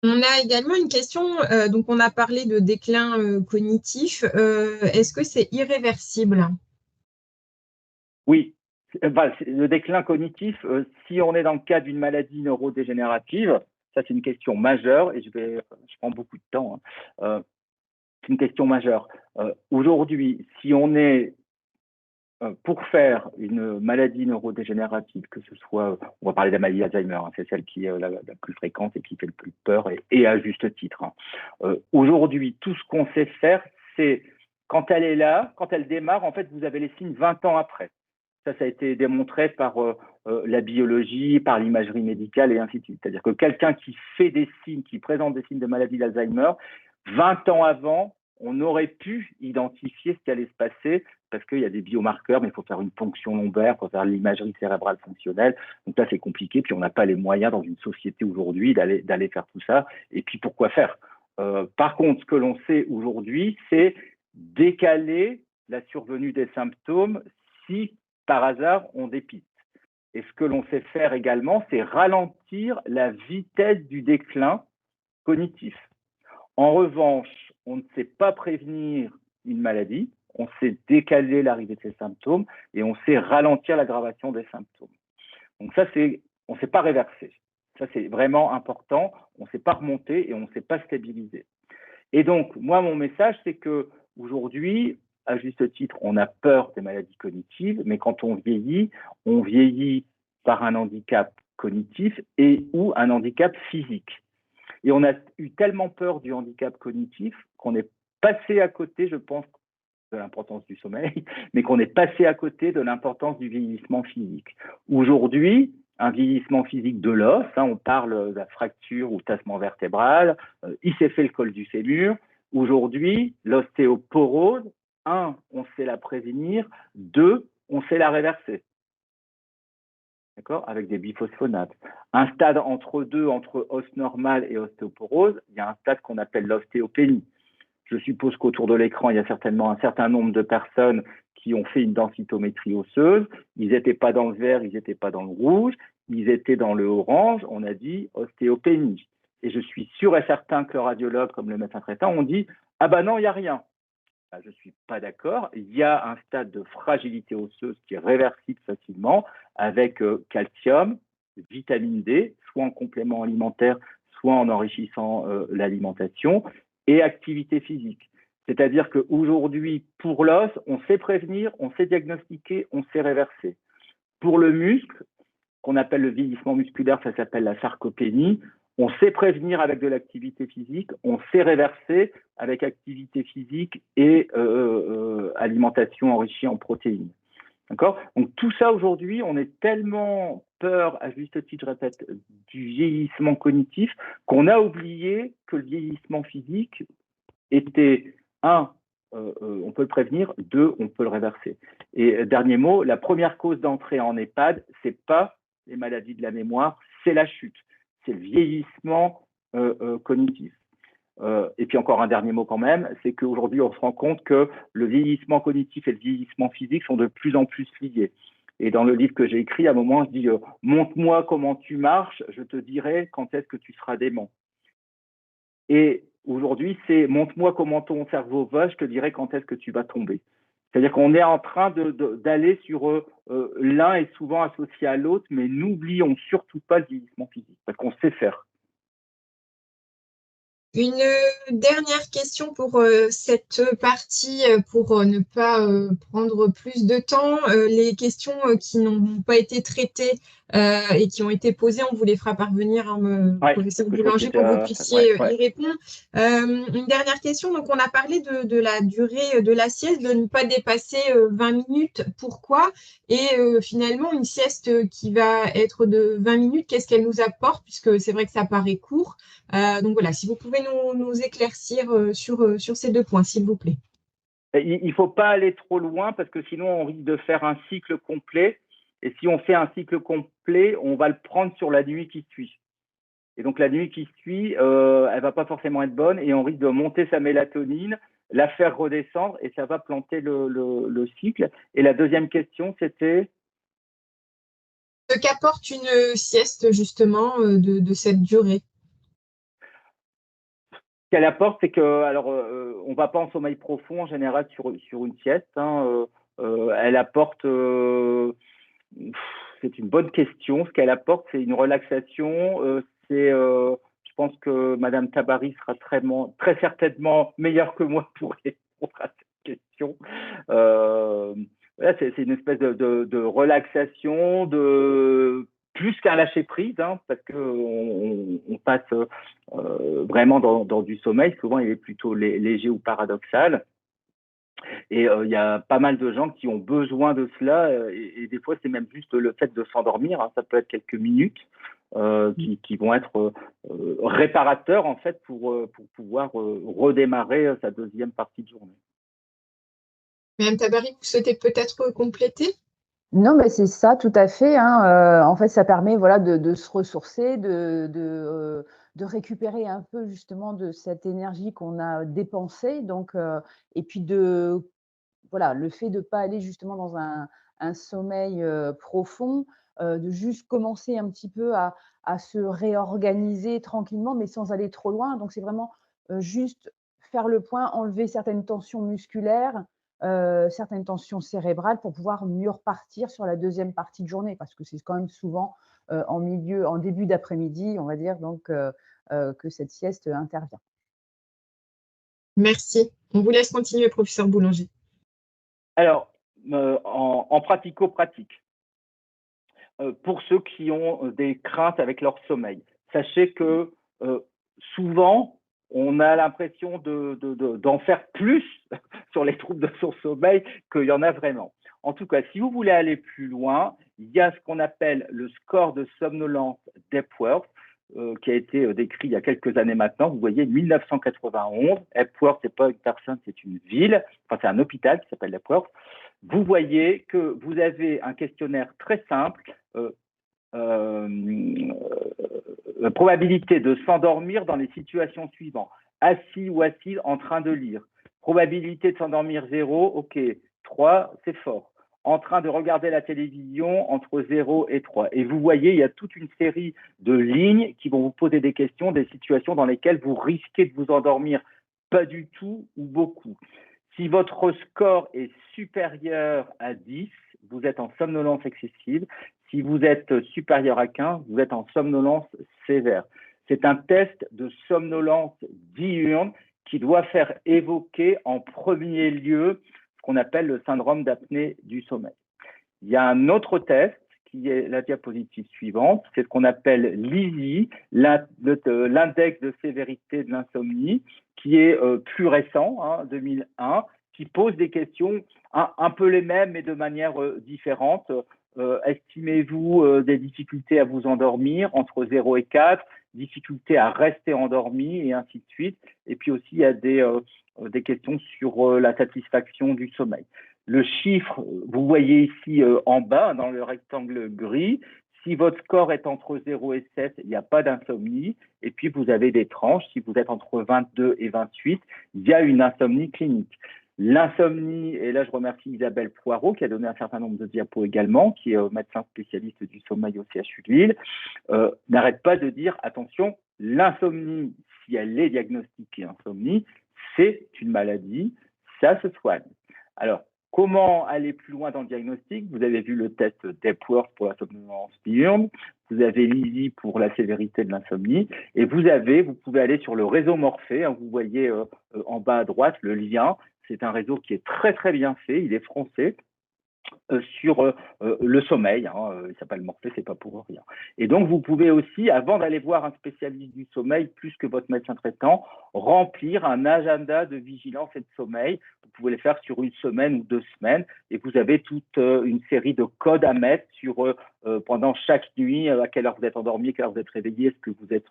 On a également une question, donc on a parlé de déclin cognitif. Est-ce que c'est irréversible? Oui, le déclin cognitif, si on est dans le cas d'une maladie neurodégénérative, ça c'est une question majeure et je prends beaucoup de temps. Hein. C'est une question majeure. Aujourd'hui, si on est pour faire une maladie neurodégénérative, que ce soit, on va parler de la maladie d'Alzheimer, hein, c'est celle qui est la plus fréquente et qui fait le plus peur, et à juste titre. Hein. Aujourd'hui, tout ce qu'on sait faire, c'est quand elle est là, quand elle démarre, en fait, vous avez les signes 20 ans après. Ça a été démontré par la biologie, par l'imagerie médicale et ainsi de suite. C'est-à-dire que quelqu'un qui fait des signes, qui présente des signes de maladie d'Alzheimer, 20 ans avant, on aurait pu identifier ce qui allait se passer parce qu'il y a des biomarqueurs, mais il faut faire une ponction lombaire, il faut faire l'imagerie cérébrale fonctionnelle. Donc là, c'est compliqué. Puis on n'a pas les moyens dans une société aujourd'hui d'aller faire tout ça. Et puis pourquoi faire Par contre, ce que l'on sait aujourd'hui, c'est décaler la survenue des symptômes si par hasard on dépiste. Et ce que l'on sait faire également, c'est ralentir la vitesse du déclin cognitif. En revanche, on ne sait pas prévenir une maladie, on sait décaler l'arrivée de ces symptômes et on sait ralentir l'aggravation des symptômes. Donc ça, on ne sait pas réverser. Ça, c'est vraiment important. On ne sait pas remonter et on ne sait pas stabiliser. Et donc, moi, mon message, c'est que aujourd'hui, à juste titre, on a peur des maladies cognitives, mais quand on vieillit par un handicap cognitif et ou un handicap physique. Et on a eu tellement peur du handicap cognitif qu'on est passé à côté, je pense, de l'importance du sommeil, mais qu'on est passé à côté de l'importance du vieillissement physique. Aujourd'hui, un vieillissement physique de l'os, hein, on parle de la fracture ou tassement vertébral, il s'est fait le col du fémur. Aujourd'hui, l'ostéoporose, un, on sait la prévenir, deux, on sait la réverser. D'accord, avec des biphosphonates. Un stade entre deux, entre os normal et ostéoporose, il y a un stade qu'on appelle l'ostéopénie. Je suppose qu'autour de l'écran, il y a certainement un certain nombre de personnes qui ont fait une densitométrie osseuse. Ils n'étaient pas dans le vert, ils n'étaient pas dans le rouge, ils étaient dans le orange. On a dit ostéopénie. Et je suis sûr et certain que le radiologue, comme le médecin traitant, ont dit « Ah ben non, il n'y a rien ». Je ne suis pas d'accord. Il y a un stade de fragilité osseuse qui est réversible facilement avec calcium, vitamine D, soit en complément alimentaire, soit en enrichissant l'alimentation, et activité physique. C'est-à-dire qu'aujourd'hui, pour l'os, on sait prévenir, on sait diagnostiquer, on sait réverser. Pour le muscle, qu'on appelle le vieillissement musculaire, ça s'appelle la sarcopénie, on sait prévenir avec de l'activité physique, on sait réverser avec activité physique et alimentation enrichie en protéines. D'accord ? Donc tout ça aujourd'hui, on est tellement peur, à juste titre, je répète, du vieillissement cognitif, qu'on a oublié que le vieillissement physique était, on peut le prévenir, deux, on peut le réverser. Et dernier mot, la première cause d'entrée en EHPAD, c'est pas les maladies de la mémoire, c'est la chute, c'est le vieillissement cognitif. Et puis encore un dernier mot quand même, c'est qu'aujourd'hui on se rend compte que le vieillissement cognitif et le vieillissement physique sont de plus en plus liés. Et dans le livre que j'ai écrit, à un moment, je dis montre-moi comment tu marches, je te dirai quand est-ce que tu seras dément. Et aujourd'hui, c'est montre-moi comment ton cerveau va, je te dirai quand est-ce que tu vas tomber. C'est-à-dire qu'on est en train d'aller sur l'un est souvent associé à l'autre, mais n'oublions surtout pas le vieillissement physique, parce qu'on sait faire. Une dernière question pour cette partie, pour ne pas prendre plus de temps. Les questions qui n'ont pas été traitées et qui ont été posées, on vous les fera parvenir, hein, Ouais, professeur parce que je crois que Boulanger, c'était, pour que vous ouais, puissiez ouais. y répondre. Une dernière question. Donc, on a parlé de la durée de la sieste, de ne pas dépasser 20 minutes. Pourquoi? Et finalement, une sieste qui va être de 20 minutes, qu'est-ce qu'elle nous apporte? Puisque c'est vrai que ça paraît court. Donc voilà, si vous pouvez nous éclaircir sur ces deux points, s'il vous plaît. Il ne faut pas aller trop loin parce que sinon on risque de faire un cycle complet. Et si on fait un cycle complet, on va le prendre sur la nuit qui suit. Et donc la nuit qui suit, elle va pas forcément être bonne et on risque de monter sa mélatonine, la faire redescendre et ça va planter le cycle. Et la deuxième question, c'était Ce qu'apporte une sieste, justement, de cette durée. qu'elle apporte, c'est que, alors, on va pas en sommeil profond en général sur une sieste. Hein, elle apporte, c'est une bonne question. Ce qu'elle apporte, c'est une relaxation. Je pense que Madame Tabary sera très certainement meilleure que moi pour répondre à cette question. Euh, voilà, c'est une espèce de relaxation, de plus qu'un lâcher prise, hein, parce que on passe vraiment dans du sommeil. Souvent, il est plutôt léger ou paradoxal. Et il y a pas mal de gens qui ont besoin de cela. Et des fois, c'est même juste le fait de s'endormir. Hein, ça peut être quelques minutes qui vont être réparateurs, en fait, pour pouvoir redémarrer sa deuxième partie de journée. Madame Tabary, vous souhaitez peut-être compléter? Non, mais c'est ça, tout à fait, hein. En fait, ça permet voilà, de se ressourcer, de récupérer un peu justement de cette énergie qu'on a dépensée. Donc, et puis voilà, le fait de ne pas aller justement dans un sommeil profond, de juste commencer un petit peu à se réorganiser tranquillement, mais sans aller trop loin. Donc, c'est vraiment juste faire le point, enlever certaines tensions musculaires, certaines tensions cérébrales pour pouvoir mieux repartir sur la deuxième partie de journée, parce que c'est quand même souvent en début d'après-midi, on va dire, donc que cette sieste intervient. Merci. On vous laisse continuer, professeur Boulanger. Alors, en pratico-pratique, pour ceux qui ont des craintes avec leur sommeil, sachez que souvent, on a l'impression d'en faire plus sur les troubles de son sommeil qu'il y en a vraiment. En tout cas, si vous voulez aller plus loin, il y a ce qu'on appelle le score de somnolence d'Epworth, qui a été décrit il y a quelques années maintenant. Vous voyez, 1991. Epworth, c'est pas une personne, c'est une ville. Enfin, c'est un hôpital qui s'appelle Epworth. Vous voyez que vous avez un questionnaire très simple. Probabilité de s'endormir dans les situations suivantes. Assis ou assise en train de lire. Probabilité de s'endormir 0, ok. 3, c'est fort. En train de regarder la télévision entre 0 et 3. Et vous voyez, il y a toute une série de lignes qui vont vous poser des questions, des situations dans lesquelles vous risquez de vous endormir pas du tout ou beaucoup. Si votre score est supérieur à 10, vous êtes en somnolence excessive. Si vous êtes supérieur à 15, vous êtes en somnolence sévère. C'est un test de somnolence diurne qui doit faire évoquer en premier lieu ce qu'on appelle le syndrome d'apnée du sommeil. Il y a un autre test qui est la diapositive suivante, c'est ce qu'on appelle l'ISI, l'index de sévérité de l'insomnie, qui est plus récent, hein, 2001, qui pose des questions un peu les mêmes, mais de manière différente. Estimez-vous des difficultés à vous endormir entre 0 et 4, difficultés à rester endormi et ainsi de suite. Et puis aussi, il y a des questions sur la satisfaction du sommeil. Le chiffre, vous voyez ici en bas, dans le rectangle gris, si votre score est entre 0 et 7, il n'y a pas d'insomnie. Et puis, vous avez des tranches. Si vous êtes entre 22 et 28, il y a une insomnie clinique. L'insomnie, et là, je remercie Isabelle Poirot, qui a donné un certain nombre de diapos également, qui est médecin spécialiste du sommeil au CHU de Lille, n'arrête pas de dire, attention, l'insomnie, si elle est diagnostiquée insomnie, c'est une maladie, ça se soigne. Alors, Comment aller plus loin dans le diagnostic? Vous avez vu le test d'Epworth pour la somnolence diurne, vous avez l'EASY pour la sévérité de l'insomnie, et vous pouvez aller sur le réseau Morphée, hein, vous voyez en bas à droite le lien. C'est un réseau qui est très très bien fait, il est français. Sur le sommeil, hein, il s'appelle Morphée, c'est pas pour rien. Et donc vous pouvez aussi, avant d'aller voir un spécialiste du sommeil, plus que votre médecin traitant, remplir un agenda de vigilance et de sommeil. Vous pouvez le faire sur une semaine ou 2 semaines, et vous avez toute une série de codes à mettre sur pendant chaque nuit, à quelle heure vous êtes endormi, à quelle heure vous êtes réveillé, est-ce que vous êtes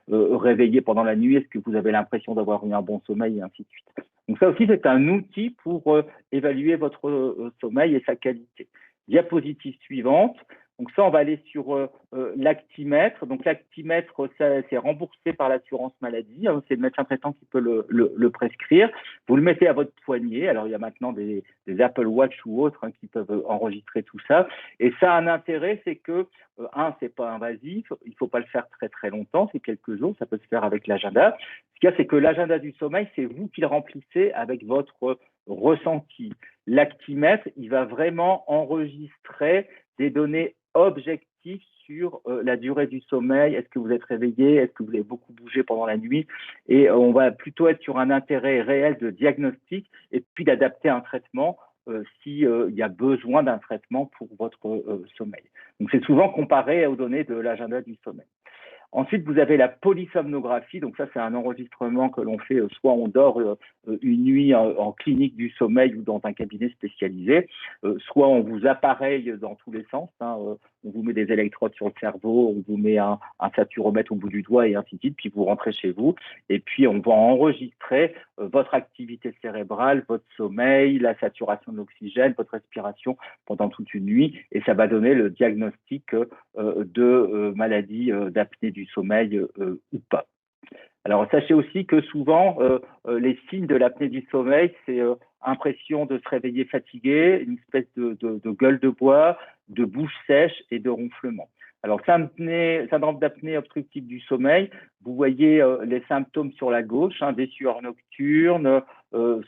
réveillé pendant la nuit, est-ce que vous avez l'impression d'avoir eu un bon sommeil, et ainsi de suite. Donc ça aussi, c'est un outil pour évaluer votre sommeil et sa qualité. Diapositive suivante. Donc ça, on va aller sur l'actimètre. Donc l'actimètre, c'est remboursé par l'assurance maladie. C'est le médecin traitant qui peut le prescrire. Vous le mettez à votre poignet. Alors il y a maintenant des Apple Watch ou autres qui peuvent enregistrer tout ça. Et ça a un intérêt, c'est que c'est pas invasif. Il faut pas le faire très très longtemps. C'est quelques jours. Ça peut se faire avec l'agenda. Ce qu'il y a, c'est que l'agenda du sommeil, c'est vous qui le remplissez avec votre ressenti. L'actimètre, il va vraiment enregistrer des données objectives sur la durée du sommeil. Est-ce que vous êtes réveillé? Est-ce que vous avez beaucoup bougé pendant la nuit? Et on va plutôt être sur un intérêt réel de diagnostic et puis d'adapter un traitement s'il y a besoin d'un traitement pour votre sommeil. Donc, c'est souvent comparé aux données de l'agenda du sommeil. Ensuite, vous avez la polysomnographie. Donc ça, c'est un enregistrement que l'on fait, soit on dort une nuit en clinique du sommeil ou dans un cabinet spécialisé, soit on vous appareille dans tous les sens. On vous met des électrodes sur le cerveau, on vous met un saturomètre au bout du doigt et ainsi de suite, puis vous rentrez chez vous. Et puis, on va enregistrer votre activité cérébrale, votre sommeil, la saturation de l'oxygène, votre respiration pendant toute une nuit. Et ça va donner le diagnostic de maladie d'apnée du sommeil ou pas. Alors, sachez aussi que souvent, les signes de l'apnée du sommeil, c'est impression de se réveiller fatigué, une espèce de gueule de bois, de bouche sèche et de ronflement. Alors, syndrome d'apnée obstructive du sommeil, vous voyez les symptômes sur la gauche, des sueurs nocturnes,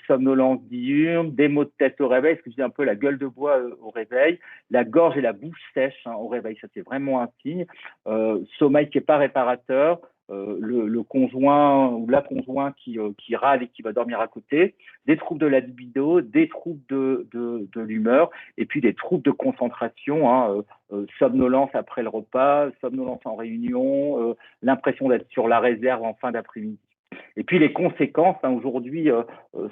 somnolence diurne, des maux de tête au réveil, ce que je dis un peu la gueule de bois au réveil, la gorge et la bouche sèche au réveil, ça c'est vraiment un signe, sommeil qui n'est pas réparateur, le conjoint ou la conjointe qui râle et qui va dormir à côté, des troubles de la libido, des troubles de l'humeur, et puis des troubles de concentration, somnolence après le repas, somnolence en réunion, l'impression d'être sur la réserve en fin d'après-midi. Et puis les conséquences, aujourd'hui,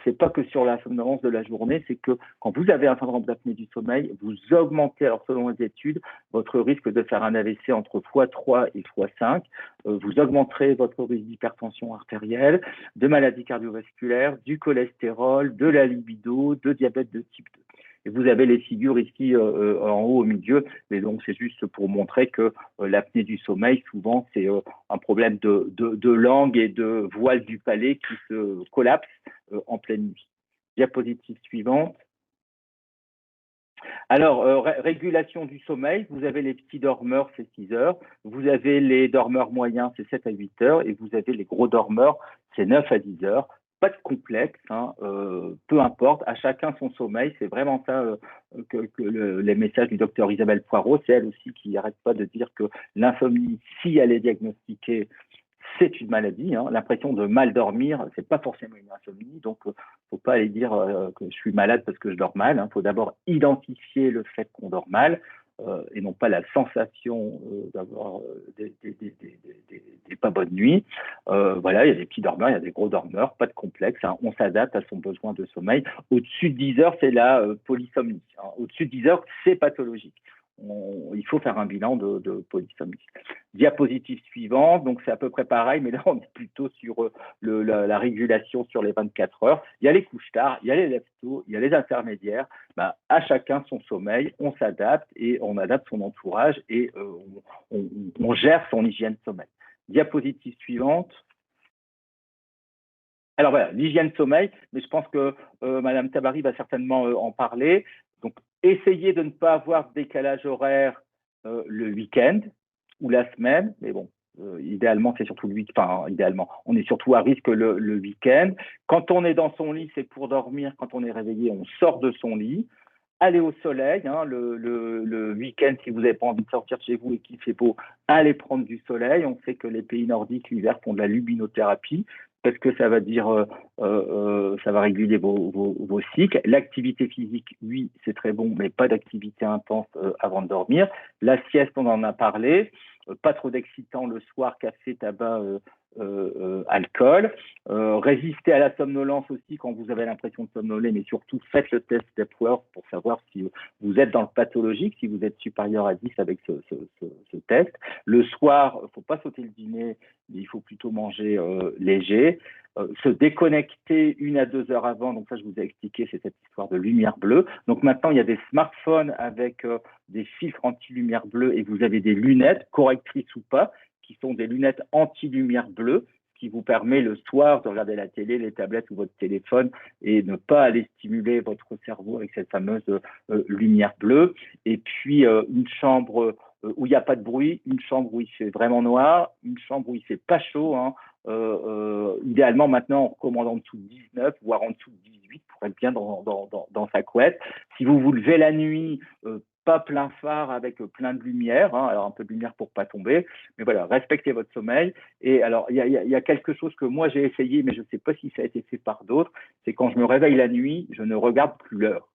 c'est pas que sur la somnolence de la journée, c'est que quand vous avez un syndrome d'apnée du sommeil, vous augmentez, alors selon les études, votre risque de faire un AVC entre x3 et x5. Vous augmenterez votre risque d'hypertension artérielle, de maladies cardiovasculaires, du cholestérol, de la libido, de diabète de type 2. Et vous avez les figures ici en haut au milieu, mais donc c'est juste pour montrer que l'apnée du sommeil, souvent, c'est un problème de langue et de voile du palais qui se collapse en pleine nuit. Diapositive suivante. Alors, régulation du sommeil, vous avez les petits dormeurs, c'est 6 heures, vous avez les dormeurs moyens, c'est 7 à 8 heures, et vous avez les gros dormeurs, c'est 9 à 10 heures. Pas de complexe, peu importe, à chacun son sommeil, c'est vraiment ça que les messages du docteur Isabelle Poirot, c'est elle aussi qui n'arrête pas de dire que l'insomnie, si elle est diagnostiquée, c'est une maladie. L'impression de mal dormir, c'est pas forcément une insomnie, donc faut pas aller dire que je suis malade parce que je dors mal. Faut d'abord identifier le fait qu'on dort mal et non pas la sensation d'avoir des pas bonnes nuits. Voilà, il y a des petits dormeurs, il y a des gros dormeurs, pas de complexe. On s'adapte à son besoin de sommeil. Au-dessus de 10 heures, c'est la polysomnie. Au-dessus de 10 heures, c'est pathologique. Il faut faire un bilan de polysomnie. Diapositive suivante, donc c'est à peu près pareil, mais là on est plutôt sur la régulation sur les 24 heures. Il y a les couches tard, il y a les lève-tôt, il y a les intermédiaires. À chacun son sommeil, on s'adapte et on adapte son entourage et on gère son hygiène sommeil. Diapositive suivante. Alors voilà, l'hygiène sommeil, mais je pense que Madame Tabary va certainement en parler. Donc, essayez de ne pas avoir de décalage horaire le week-end ou la semaine, mais bon, idéalement, c'est surtout le week-end. Enfin, idéalement, on est surtout à risque le week-end. Quand on est dans son lit, c'est pour dormir. Quand on est réveillé, on sort de son lit. Allez au soleil, hein, le week-end, si vous n'avez pas envie de sortir de chez vous et qu'il fait beau, allez prendre du soleil. On sait que les pays nordiques, l'hiver, font de la luminothérapie parce que ça va dire, ça va réguler vos cycles. L'activité physique, oui, c'est très bon, mais pas d'activité intense avant de dormir. La sieste, on en a parlé. Pas trop d'excitants le soir, café, tabac, alcool. Résister à la somnolence aussi quand vous avez l'impression de somnoler, mais surtout faites le test Epworth pour savoir si vous êtes dans le pathologique, si vous êtes supérieur à 10 avec ce test. Le soir, il ne faut pas sauter le dîner, mais il faut plutôt manger léger. Se déconnecter 1 à 2 heures avant, donc ça je vous ai expliqué, c'est cette histoire de lumière bleue. Donc maintenant il y a des smartphones avec des filtres anti-lumière bleue et vous avez des lunettes, correctrices ou pas, qui sont des lunettes anti-lumière bleue, qui vous permet le soir de regarder la télé, les tablettes ou votre téléphone et ne pas aller stimuler votre cerveau avec cette fameuse lumière bleue. Et puis une chambre où il n'y a pas de bruit, une chambre où il fait vraiment noir, une chambre où il fait pas chaud, hein. Idéalement maintenant en recommandant en dessous de 19 voire en dessous de 18 pour être bien dans sa couette. Si vous vous levez la nuit, pas plein phare avec plein de lumière, hein, alors un peu de lumière pour pas tomber, mais voilà, respectez votre sommeil. Et alors il y a quelque chose que moi j'ai essayé, mais je ne sais pas si ça a été fait par d'autres, c'est quand je me réveille la nuit, je ne regarde plus l'heure.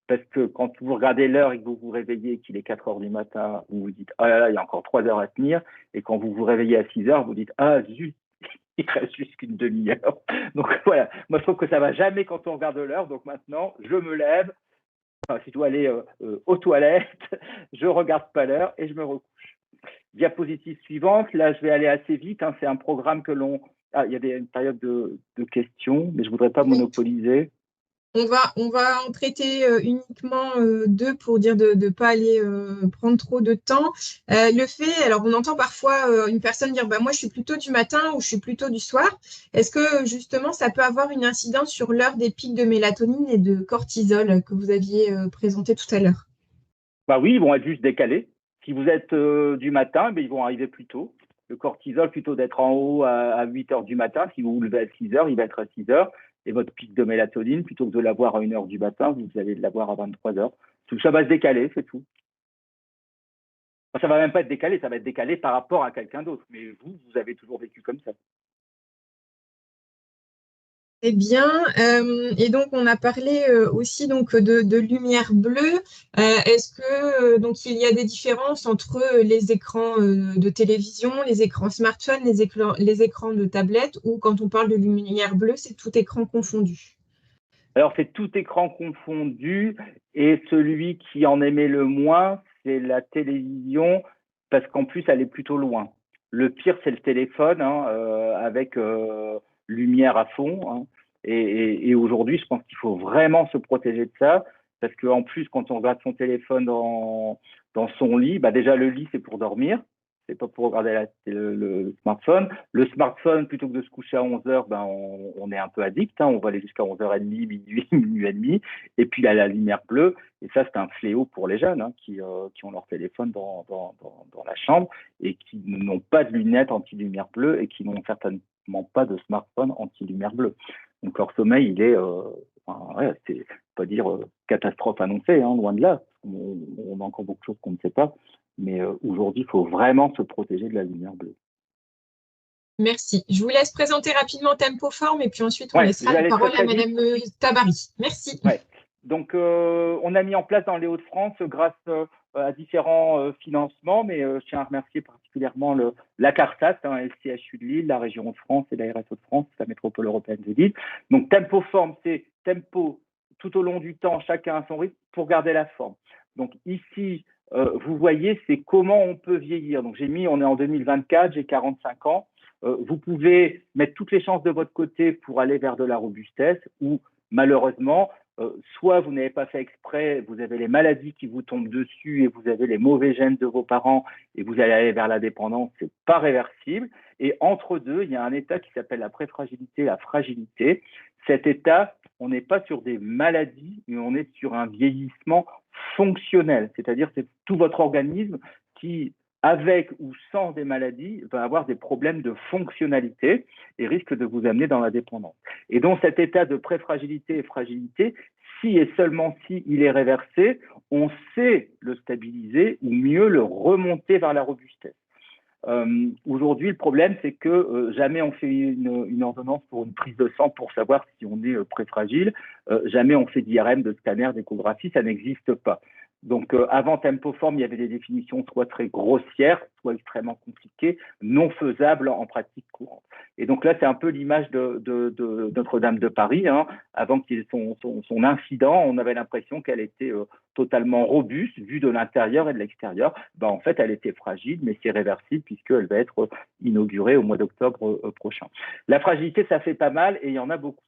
Parce que quand vous regardez l'heure et que vous vous réveillez, qu'il est 4 heures du matin, vous vous dites, ah là là, il y a encore 3 heures à tenir. Et quand vous vous réveillez à 6 heures, vous dites, ah zut, il reste juste qu'une demi-heure. Donc voilà, moi je trouve que ça va jamais quand on regarde l'heure. Donc maintenant, je me lève, enfin, si je dois aller aux toilettes, je regarde pas l'heure et je me recouche. Diapositive suivante, là je vais aller assez vite, hein, c'est un programme que l'on... Ah, il y a une période de questions, mais je voudrais pas monopoliser. On va en traiter uniquement 2 pour dire de ne pas aller prendre trop de temps. Le fait, alors on entend parfois une personne dire bah, moi je suis plutôt du matin ou je suis plutôt du soir. Est-ce que justement ça peut avoir une incidence sur l'heure des pics de mélatonine et de cortisol que vous aviez présenté tout à l'heure? Bah oui, ils vont être juste décalés. Si vous êtes du matin, ils vont arriver plus tôt. Le cortisol, plutôt d'être en haut à 8 heures du matin, si vous vous levez à 6 heures, il va être à 6 heures. Et votre pic de mélatonine, plutôt que de l'avoir à 1 heure du matin, vous allez l'avoir à 23 heures. Tout ça va se décaler, c'est tout. Enfin, ça va même pas être décalé, ça va être décalé par rapport à quelqu'un d'autre. Mais vous avez toujours vécu comme ça. Eh bien, et donc on a parlé aussi donc de lumière bleue. Est-ce que donc il y a des différences entre les écrans de télévision, les écrans smartphone, les écrans de tablette, ou quand on parle de lumière bleue, c'est tout écran confondu? Alors, c'est tout écran confondu et celui qui en émet le moins, c'est la télévision parce qu'en plus, elle est plutôt loin. Le pire, c'est le téléphone hein, avec lumière à fond. Hein. Et aujourd'hui, je pense qu'il faut vraiment se protéger de ça parce qu'en plus, quand on regarde son téléphone dans son lit, bah déjà, le lit, c'est pour dormir. C'est pas pour regarder le smartphone. Le smartphone, plutôt que de se coucher à 11 heures, ben on est un peu addict. Hein, on va aller jusqu'à 11h30, minuit, minuit et demi. Et puis, il y a la lumière bleue. Et ça, c'est un fléau pour les jeunes hein, qui ont leur téléphone dans la chambre et qui n'ont pas de lunettes anti-lumière bleue et qui n'ont certainement pas de smartphone anti-lumière bleue. Donc, leur sommeil, il est, c'est pas dire catastrophe annoncée, hein, loin de là. On a encore beaucoup de choses qu'on ne sait pas. Mais aujourd'hui, il faut vraiment se protéger de la lumière bleue. Merci. Je vous laisse présenter rapidement Tempoform et puis ensuite on Ouais, laissera la parole à Madame Tabary. Merci. Ouais. Donc, on a mis en place dans les Hauts-de-France grâce à différents financements, mais je tiens à remercier particulièrement la CARSAT, hein, LCHU de Lille, la région Hauts-de-France et la RSO de France, la métropole européenne de Lille. Donc, Tempoform, c'est tempo tout au long du temps, chacun à son rythme, pour garder la forme. Donc, ici, vous voyez, c'est comment on peut vieillir. Donc, on est en 2024, j'ai 45 ans. Vous pouvez mettre toutes les chances de votre côté pour aller vers de la robustesse ou malheureusement, soit vous n'avez pas fait exprès, vous avez les maladies qui vous tombent dessus et vous avez les mauvais gènes de vos parents et vous allez aller vers la dépendance, c'est pas réversible. Et entre deux, il y a un état qui s'appelle la préfragilité, la fragilité. Cet état, on n'est pas sur des maladies, mais on est sur un vieillissement fonctionnel, c'est-à-dire c'est tout votre organisme qui avec ou sans des maladies, va avoir des problèmes de fonctionnalité et risque de vous amener dans la dépendance. Et donc cet état de préfragilité et fragilité, si et seulement si il est réversé, on sait le stabiliser ou mieux le remonter vers la robustesse. Aujourd'hui, le problème, c'est que jamais on fait une ordonnance pour une prise de sang pour savoir si on est préfragile. Jamais on fait d'IRM, de scanner, d'échographie, ça n'existe pas. Donc, avant Tempoform, il y avait des définitions soit très grossières, soit extrêmement compliquées, non faisables en pratique courante. Et donc là, c'est un peu l'image de Notre-Dame de Paris. Hein. Avant qu'il y ait son incident, on avait l'impression qu'elle était totalement robuste, vue de l'intérieur et de l'extérieur. Ben, en fait, elle était fragile, mais c'est réversible puisqu'elle va être inaugurée au mois d'octobre prochain. La fragilité, ça fait pas mal et il y en a beaucoup.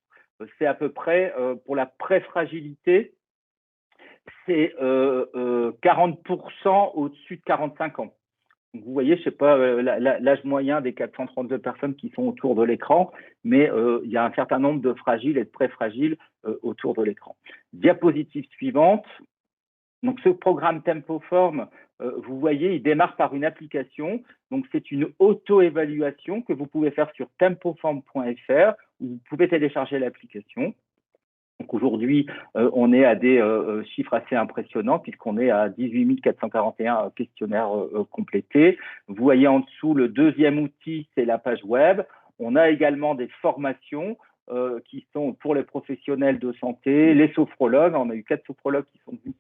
C'est à peu près, pour la préfragilité, c'est 40% au-dessus de 45 ans. Donc, vous voyez, je ne sais pas l'âge moyen des 432 personnes qui sont autour de l'écran, mais il y a un certain nombre de fragiles et de préfragiles autour de l'écran. Diapositive suivante. Donc, ce programme Tempoform, vous voyez, il démarre par une application. Donc, c'est une auto-évaluation que vous pouvez faire sur tempoform.fr où vous pouvez télécharger l'application. Donc aujourd'hui, on est à des chiffres assez impressionnants puisqu'on est à 18 441 questionnaires complétés. Vous voyez en dessous, le deuxième outil, c'est la page web. On a également des formations qui sont pour les professionnels de santé, les sophrologues. On a eu 4 sophrologues qui sont venus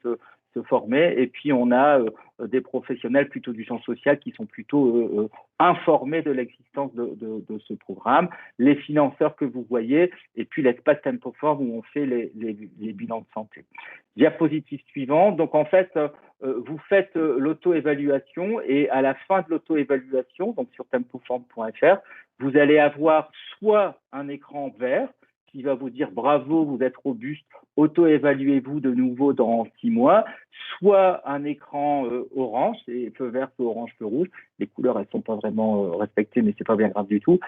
se former. Et puis, on a des professionnels plutôt du champ social qui sont plutôt informés de l'existence de ce programme. Les financeurs que vous voyez, et puis l'espace Tempoform où on fait les bilans de santé. Diapositive suivante. Donc, en fait, vous faites l'auto-évaluation et à la fin de l'auto-évaluation, donc sur tempoform.fr, vous allez avoir soit un écran vert qui va vous dire bravo, vous êtes robuste, auto-évaluez-vous de nouveau dans 6 mois, soit un écran orange, c'est feu vert, feu orange, feu rouge. Les couleurs, elles ne sont pas vraiment respectées, mais c'est pas bien grave du tout.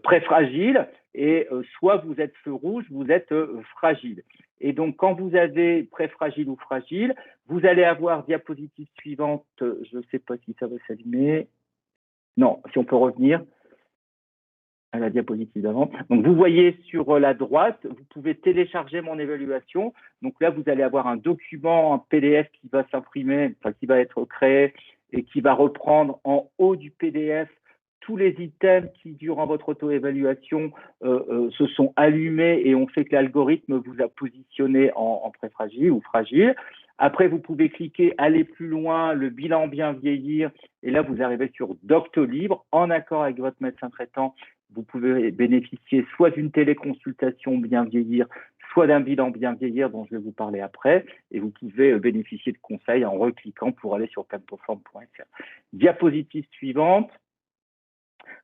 Préfragile, et soit vous êtes feu rouge, vous êtes fragile. Et donc, quand vous avez préfragile ou fragile, vous allez avoir diapositive suivante. Je ne sais pas si ça va s'allumer. Non, si on peut revenir à la diapositive d'avant. Donc, vous voyez sur la droite, vous pouvez télécharger mon évaluation. Donc là, vous allez avoir un document, un PDF qui va s'imprimer, enfin, qui va être créé et qui va reprendre en haut du PDF tous les items qui, durant votre auto-évaluation, se sont allumés et ont fait que l'algorithme vous a positionné en préfragile ou fragile. Après, vous pouvez cliquer « Aller plus loin », le bilan bien vieillir, et là, vous arrivez sur Doctolib, en accord avec votre médecin traitant. Vous pouvez bénéficier soit d'une téléconsultation bien vieillir, soit d'un bilan bien vieillir dont je vais vous parler après, et vous pouvez bénéficier de conseils en recliquant pour aller sur tempoform.fr. Diapositive suivante.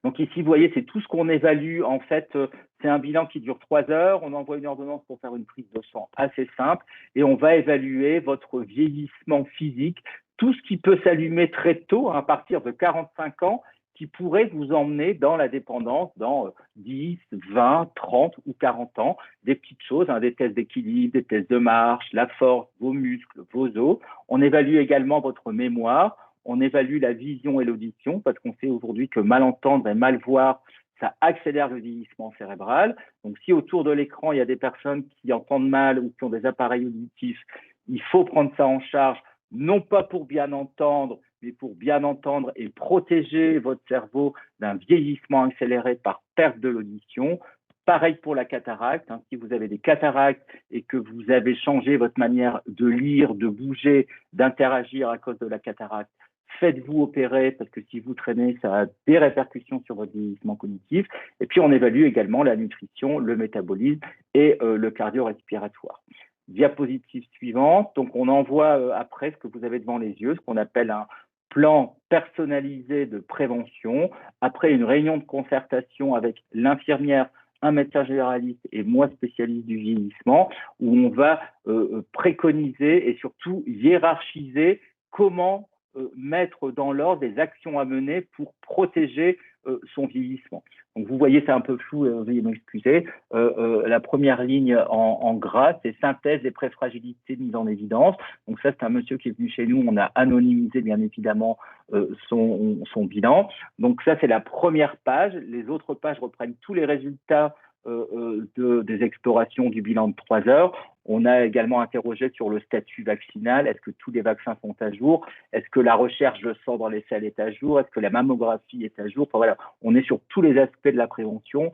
Donc ici, vous voyez, c'est tout ce qu'on évalue. En fait, c'est un bilan qui dure 3 heures. On envoie une ordonnance pour faire une prise de sang assez simple et on va évaluer votre vieillissement physique, tout ce qui peut s'allumer très tôt, à partir de 45 ans, qui pourrait vous emmener dans la dépendance dans 10, 20, 30 ou 40 ans. Des petites choses, hein, des tests d'équilibre, des tests de marche, la force, vos muscles, vos os. On évalue également votre mémoire. On évalue la vision et l'audition parce qu'on sait aujourd'hui que mal entendre et mal voir, ça accélère le vieillissement cérébral. Donc, si autour de l'écran, il y a des personnes qui entendent mal ou qui ont des appareils auditifs, il faut prendre ça en charge, non pas pour bien entendre, mais pour bien entendre et protéger votre cerveau d'un vieillissement accéléré par perte de l'audition. Pareil pour la cataracte, hein, si vous avez des cataractes et que vous avez changé votre manière de lire, de bouger, d'interagir à cause de la cataracte, faites-vous opérer parce que si vous traînez, ça a des répercussions sur votre vieillissement cognitif. Et puis, on évalue également la nutrition, le métabolisme et le cardio-respiratoire. Diapositive suivante. Donc, on envoie après ce que vous avez devant les yeux, ce qu'on appelle un plan personnalisé de prévention. Après une réunion de concertation avec l'infirmière, un médecin généraliste et moi spécialiste du vieillissement, où on va préconiser et surtout hiérarchiser comment mettre dans l'ordre des actions à mener pour protéger son vieillissement. Donc vous voyez, c'est un peu flou, veuillez m'excuser. La première ligne en gras, c'est synthèse des préfragilités mises en évidence. Donc ça, c'est un monsieur qui est venu chez nous. On a anonymisé bien évidemment son bilan. Donc ça, c'est la première page. Les autres pages reprennent tous les résultats des explorations du bilan de 3 heures. On a également interrogé sur le statut vaccinal. Est-ce que tous les vaccins sont à jour? Est-ce que la recherche de sang dans les selles est à jour? Est-ce que la mammographie est à jour? Enfin, voilà, on est sur tous les aspects de la prévention.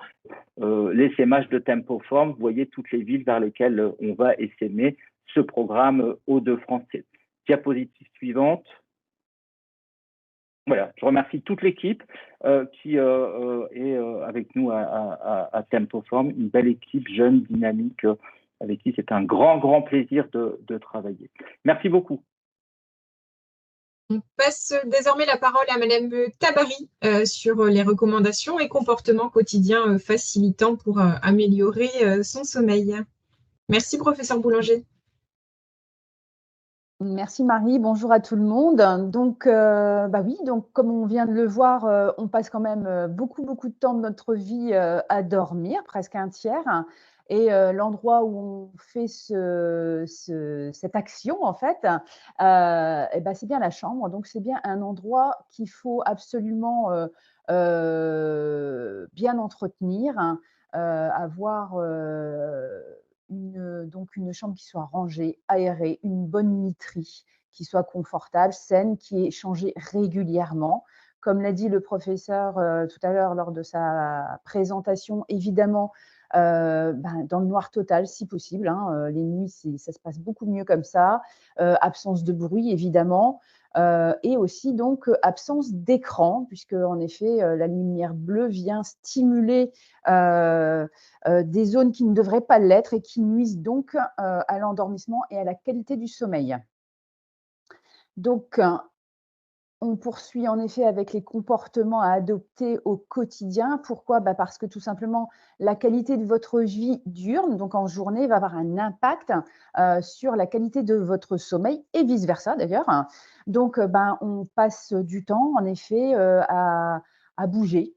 L'essaimage de Tempoform, vous voyez toutes les villes vers lesquelles on va essaimer ce programme Hauts-de-France. Diapositive suivante. Voilà, je remercie toute l'équipe qui est avec nous à Tempoform, une belle équipe jeune, dynamique, avec qui c'est un grand plaisir de travailler. Merci beaucoup. On passe désormais la parole à Madame Tabary sur les recommandations et comportements quotidiens facilitants pour améliorer son sommeil. Merci, professeur Boulanger. Merci Marie, bonjour à tout le monde. Donc, oui, donc comme on vient de le voir, on passe quand même beaucoup de temps de notre vie à dormir, presque un tiers. Et l'endroit où on fait cette action, en fait, c'est bien la chambre. Donc, c'est bien un endroit qu'il faut absolument bien entretenir, avoir une chambre qui soit rangée, aérée, une bonne literie, qui soit confortable, saine, qui est changée régulièrement. Comme l'a dit le professeur tout à l'heure lors de sa présentation, évidemment, dans le noir total, si possible. Les nuits, ça se passe beaucoup mieux comme ça. Absence de bruit, évidemment. Et aussi, donc, absence d'écran, puisque, en effet, la lumière bleue vient stimuler des zones qui ne devraient pas l'être et qui nuisent donc à l'endormissement et à la qualité du sommeil. Donc, on poursuit en effet avec les comportements à adopter au quotidien. Pourquoi? Parce que tout simplement, la qualité de votre vie diurne, donc en journée, va avoir un impact sur la qualité de votre sommeil et vice-versa d'ailleurs. Donc, on passe du temps en effet à bouger,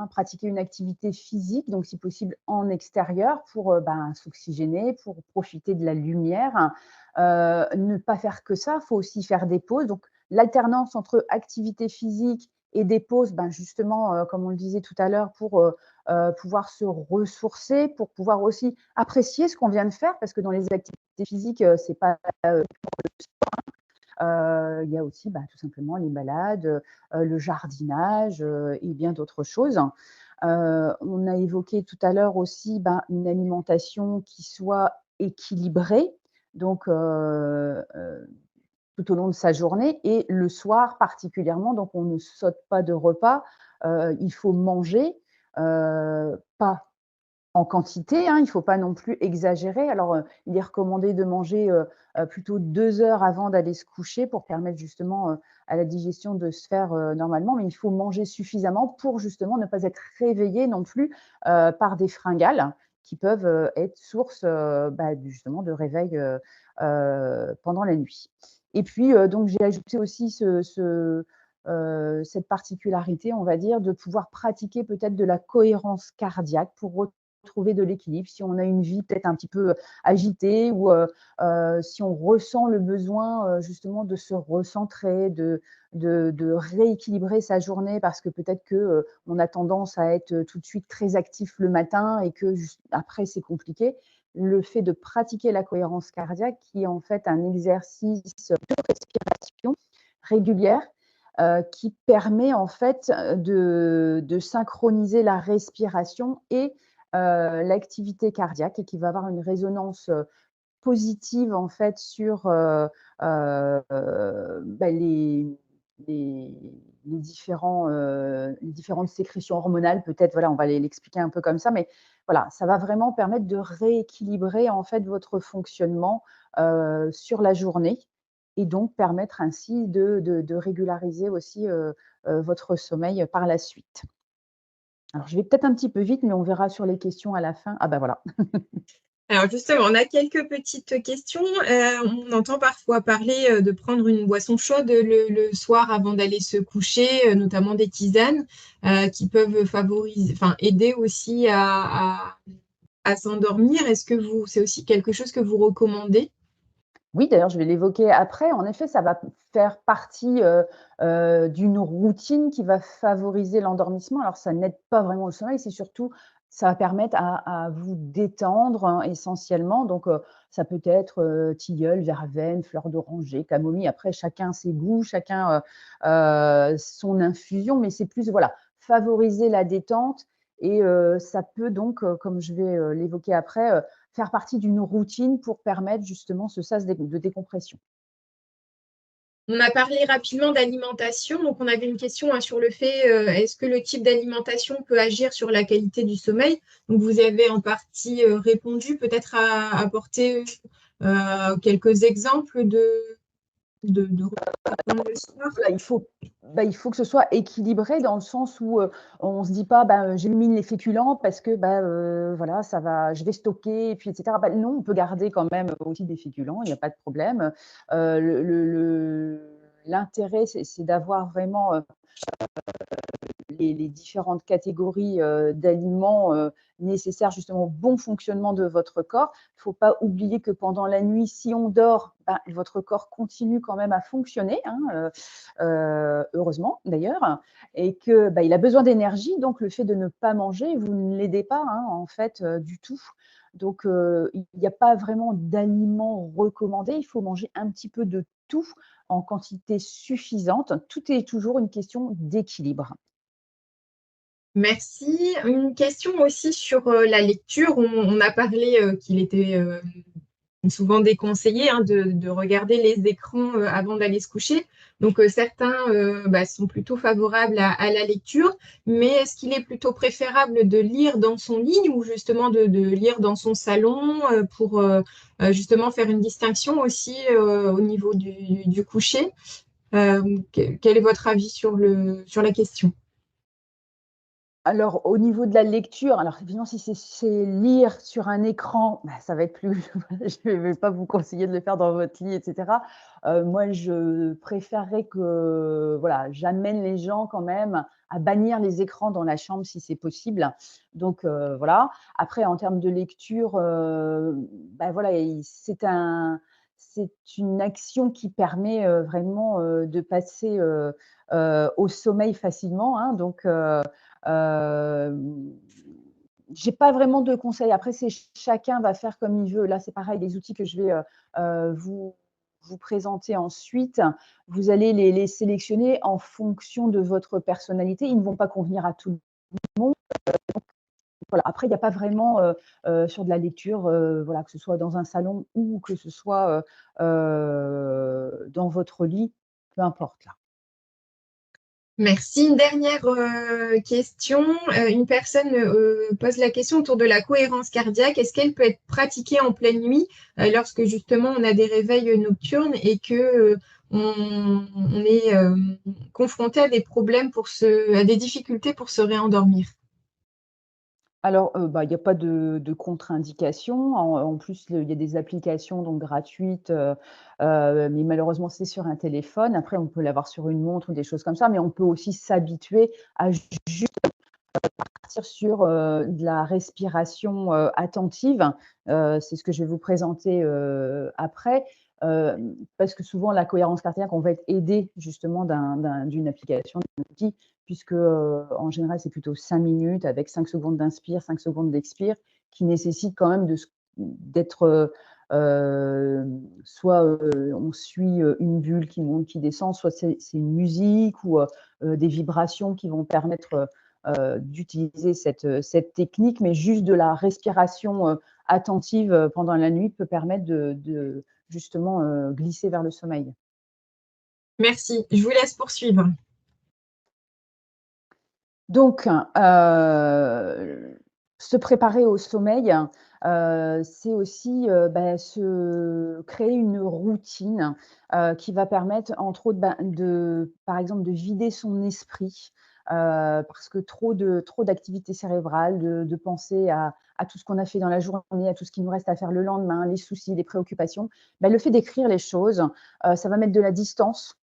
pratiquer une activité physique, donc si possible en extérieur pour s'oxygéner, pour profiter de la lumière. Ne pas faire que ça, il faut aussi faire des pauses. Donc, l'alternance entre activité physique et des pauses, justement, comme on le disait tout à l'heure, pour pouvoir se ressourcer, pour pouvoir aussi apprécier ce qu'on vient de faire, parce que dans les activités physiques, c'est pas il y a aussi tout simplement les balades, le jardinage et bien d'autres choses. On a évoqué tout à l'heure aussi une alimentation qui soit équilibrée, donc tout au long de sa journée et le soir particulièrement. Donc, on ne saute pas de repas. Il faut manger, pas en quantité, il ne faut pas non plus exagérer. Alors, il est recommandé de manger plutôt 2 heures avant d'aller se coucher pour permettre justement à la digestion de se faire normalement. Mais il faut manger suffisamment pour justement ne pas être réveillé non plus par des fringales qui peuvent être source justement de réveil pendant la nuit. Et puis, donc, j'ai ajouté aussi cette particularité, on va dire, de pouvoir pratiquer peut-être de la cohérence cardiaque pour retrouver de l'équilibre. Si on a une vie peut-être un petit peu agitée ou si on ressent le besoin justement de se recentrer, de rééquilibrer sa journée parce que peut-être qu'on a tendance à être tout de suite très actif le matin et que après c'est compliqué. Le fait de pratiquer la cohérence cardiaque, qui est en fait un exercice de respiration régulière, qui permet en fait de synchroniser la respiration et l'activité cardiaque et qui va avoir une résonance positive en fait sur les différentes sécrétions hormonales, peut-être, voilà, on va l'expliquer un peu comme ça, mais voilà, ça va vraiment permettre de rééquilibrer en fait votre fonctionnement sur la journée et donc permettre ainsi de régulariser aussi votre sommeil par la suite. Alors, je vais peut-être un petit peu vite, mais on verra sur les questions à la fin. Ah voilà. Alors justement, on a quelques petites questions. On entend parfois parler de prendre une boisson chaude le soir avant d'aller se coucher, notamment des tisanes qui peuvent favoriser, enfin aider aussi à s'endormir. Est-ce que c'est aussi quelque chose que vous recommandez? Oui, d'ailleurs, je vais l'évoquer après. En effet, ça va faire partie, d'une routine qui va favoriser l'endormissement. Alors ça n'aide pas vraiment le sommeil, c'est surtout ça va permettre à vous détendre, hein, essentiellement. Donc, ça peut être, tilleul, verveine, fleur d'oranger, camomille. Après, chacun ses goûts, chacun, son infusion, mais c'est plus, voilà, favoriser la détente et ça peut donc, comme je vais, l'évoquer après, faire partie d'une routine pour permettre justement ce sas de décompression. On a parlé rapidement d'alimentation, donc on avait une question sur le fait, est-ce que le type d'alimentation peut agir sur la qualité du sommeil? Donc vous avez en partie répondu, peut-être à apporter quelques exemples de repas à prendre le soir. Voilà, il faut que ce soit équilibré dans le sens où, on ne se dit pas: «Ben, j'élimine les féculents parce que, bah, voilà, ça va je vais stocker et puis et cetera». Bah, non, on peut garder quand même aussi des féculents, il n'y a pas de problème. L'intérêt, c'est d'avoir vraiment, les différentes catégories, d'aliments, nécessaires justement au bon fonctionnement de votre corps. Il ne faut pas oublier que pendant la nuit, si on dort, ben, votre corps continue quand même à fonctionner, hein, heureusement d'ailleurs, et que, bah, il a besoin d'énergie, donc le fait de ne pas manger, vous ne l'aidez pas, hein, en fait, du tout. Donc il n'y a pas vraiment d'aliments recommandés, il faut manger un petit peu de tout en quantité suffisante. Tout est toujours une question d'équilibre. Merci. Une question aussi sur la lecture. On a parlé qu'il était souvent déconseillé de regarder les écrans avant d'aller se coucher. Donc certains sont plutôt favorables à la lecture, mais est-ce qu'il est plutôt préférable de lire dans son lit ou justement de lire dans son salon pour justement faire une distinction aussi au niveau du coucher? Quel est votre avis sur la question? Alors, au niveau de la lecture, alors évidemment, si c'est lire sur un écran, bah, ça va être plus je ne vais pas vous conseiller de le faire dans votre lit et cetera. Moi, je préférerais que, voilà, j'amène les gens quand même à bannir les écrans dans la chambre si c'est possible. Donc, voilà. Après, en termes de lecture, bah, voilà, c'est une action qui permet, vraiment, de passer, au sommeil facilement, hein. Donc, j'ai pas vraiment de conseils. Après, c'est chacun va faire comme il veut. Là, c'est pareil, les outils que je vais, vous présenter ensuite, vous allez les sélectionner en fonction de votre personnalité. Ils ne vont pas convenir à tout le monde. Voilà. Après, il y a pas vraiment, sur de la lecture, voilà, que ce soit dans un salon ou que ce soit, dans votre lit, peu importe là. Merci. Une dernière question. Une personne pose la question autour de la cohérence cardiaque. Est-ce qu'elle peut être pratiquée en pleine nuit lorsque justement on a des réveils nocturnes et que on est confronté à des problèmes à des difficultés pour se réendormir? Alors, bah, il y a pas de contre-indication. En plus, il y a des applications donc gratuites, mais malheureusement, c'est sur un téléphone. Après, on peut l'avoir sur une montre ou des choses comme ça, mais on peut aussi s'habituer à juste partir sur, de la respiration, attentive. C'est ce que je vais vous présenter, après. Parce que souvent la cohérence cardiaque, on va être aidé justement d'une application, d'un outil, puisque, en général, c'est plutôt 5 minutes avec 5 secondes d'inspire, 5 secondes d'expire, qui nécessitent quand même d'être, soit, on suit, une bulle qui monte, qui descend, soit c'est une musique ou, des vibrations qui vont permettre, d'utiliser cette technique, mais juste de la respiration, attentive, pendant la nuit peut permettre de justement, glisser vers le sommeil. Merci. Je vous laisse poursuivre. Donc, se préparer au sommeil, c'est aussi, bah, se créer une routine, qui va permettre entre autres, ben, par exemple, de vider son esprit, parce que trop d'activité cérébrale, de penser à tout ce qu'on a fait dans la journée, à tout ce qui nous reste à faire le lendemain, les soucis, les préoccupations, ben, le fait d'écrire les choses, ça va mettre de la distance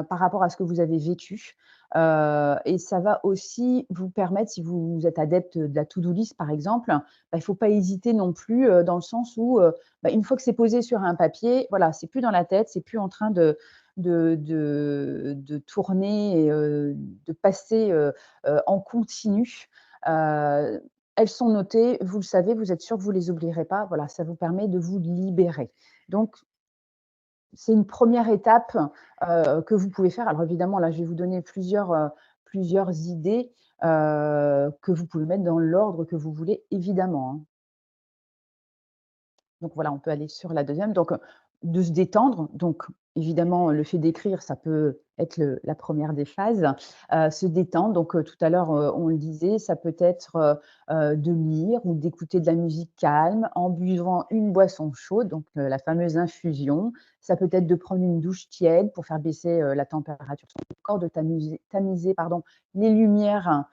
par rapport à ce que vous avez vécu. Et ça va aussi vous permettre, si vous êtes adepte de la to-do list, par exemple, bah, il ne faut pas hésiter non plus dans le sens où, bah, une fois que c'est posé sur un papier, voilà, c'est plus dans la tête, c'est plus en train de tourner et de passer en continu. Elles sont notées, vous le savez, vous êtes sûr que vous ne les oublierez pas. Voilà, ça vous permet de vous libérer. Donc, c'est une première étape que vous pouvez faire. Alors évidemment, là, je vais vous donner plusieurs idées que vous pouvez mettre dans l'ordre que vous voulez, évidemment, hein. Donc voilà, on peut aller sur la deuxième. Donc, de se détendre. Donc évidemment, le fait d'écrire, ça peut être la première des phases. Se détendre, donc tout à l'heure, on le disait, ça peut être de lire ou d'écouter de la musique calme en buvant une boisson chaude, donc la fameuse infusion. Ça peut être de prendre une douche tiède pour faire baisser la température de son corps, de tamiser pardon, les lumières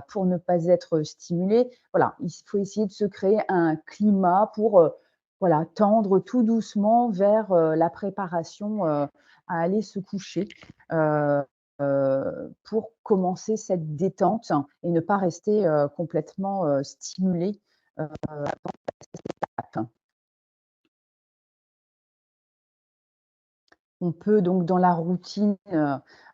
pour ne pas être stimulé. Voilà, il faut essayer de se créer un climat pour voilà, tendre tout doucement vers la préparation à aller se coucher pour commencer cette détente et ne pas rester complètement stimulé avant cette étape. On peut donc dans la routine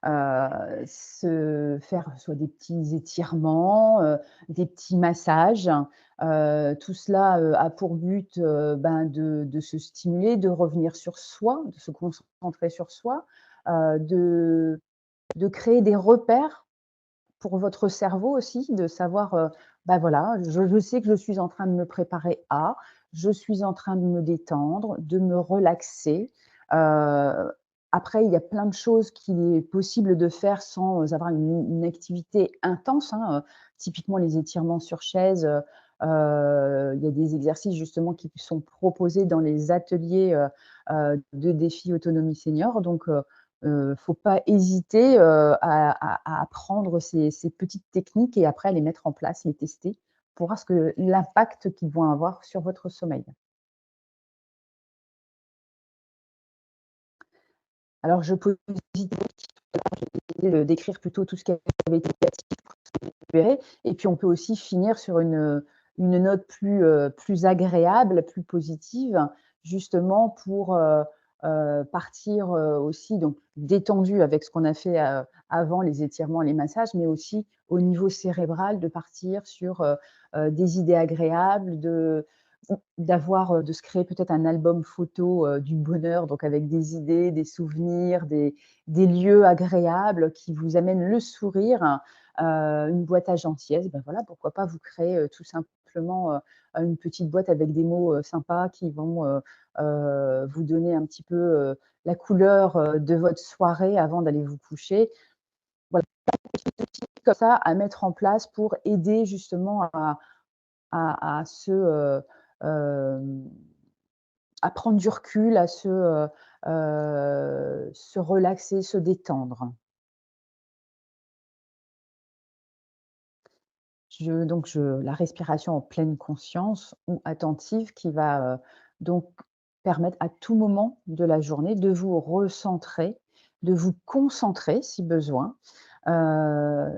se faire soit des petits étirements, des petits massages. Tout cela a pour but ben, de se stimuler, de revenir sur soi, de se concentrer sur soi, de créer des repères pour votre cerveau aussi, de savoir, bah, voilà, je sais que je suis en train de me préparer à, je suis en train de me détendre, de me relaxer. Heu, Après, il y a plein de choses qu'il est possible de faire sans avoir une activité intense, hein, typiquement les étirements sur chaise, il y a des exercices justement qui sont proposés dans les ateliers, de défi autonomie senior donc faut pas hésiter, à apprendre ces petites techniques et après à les mettre en place, les tester pour voir l'impact qu'ils vont avoir sur votre sommeil. Alors je peux hésiter d'écrire plutôt tout ce qui avait été négatif pour se récupérer et puis on peut aussi finir sur une note plus agréable, plus positive, justement pour, partir, aussi donc détendu avec ce qu'on a fait, avant les étirements, les massages, mais aussi au niveau cérébral de partir sur, des idées agréables, de se créer peut-être un album photo, du bonheur, donc avec des idées, des souvenirs, des lieux agréables qui vous amènent le sourire, une boîte à gentillesse, ben voilà, pourquoi pas vous créer, tout simplement, une petite boîte avec des mots, sympas qui vont, vous donner un petit peu, la couleur, de votre soirée avant d'aller vous coucher. Voilà, des petits outils comme ça à mettre en place pour aider justement à hem, à prendre du recul, se relaxer, se détendre. La respiration en pleine conscience ou attentive qui va, donc permettre à tout moment de la journée de vous recentrer, de vous concentrer si besoin.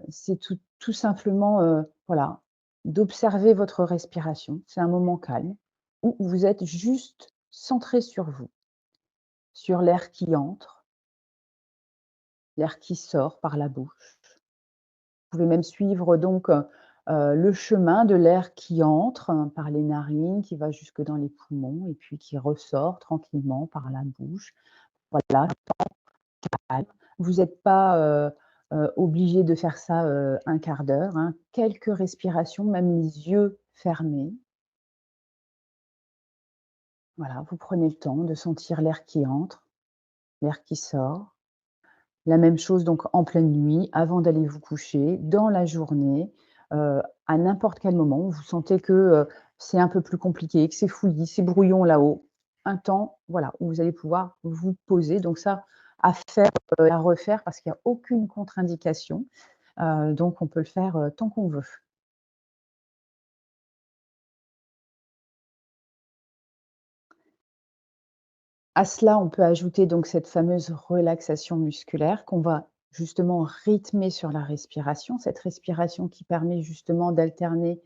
C'est tout simplement, voilà, d'observer votre respiration. C'est un moment calme où vous êtes juste centré sur vous, sur l'air qui entre, l'air qui sort par la bouche. Vous pouvez même suivre donc, le chemin de l'air qui entre par les narines, qui va jusque dans les poumons et puis qui ressort tranquillement par la bouche. Voilà, calme. Vous n'êtes pas, obligé de faire ça, 1/4 d'heure, hein. Quelques respirations, même les yeux fermés. Voilà, vous prenez le temps de sentir l'air qui entre, l'air qui sort. La même chose donc en pleine nuit, avant d'aller vous coucher, dans la journée, à n'importe quel moment où vous sentez que, c'est un peu plus compliqué, que c'est fouillis, c'est brouillon là-haut. Un temps, voilà, où vous allez pouvoir vous poser. Donc ça, à faire, à refaire parce qu'il y a aucune contre-indication, donc on peut le faire, tant qu'on veut. À cela, on peut ajouter donc cette fameuse relaxation musculaire qu'on va justement rythmer sur la respiration, cette respiration qui permet justement d'alterner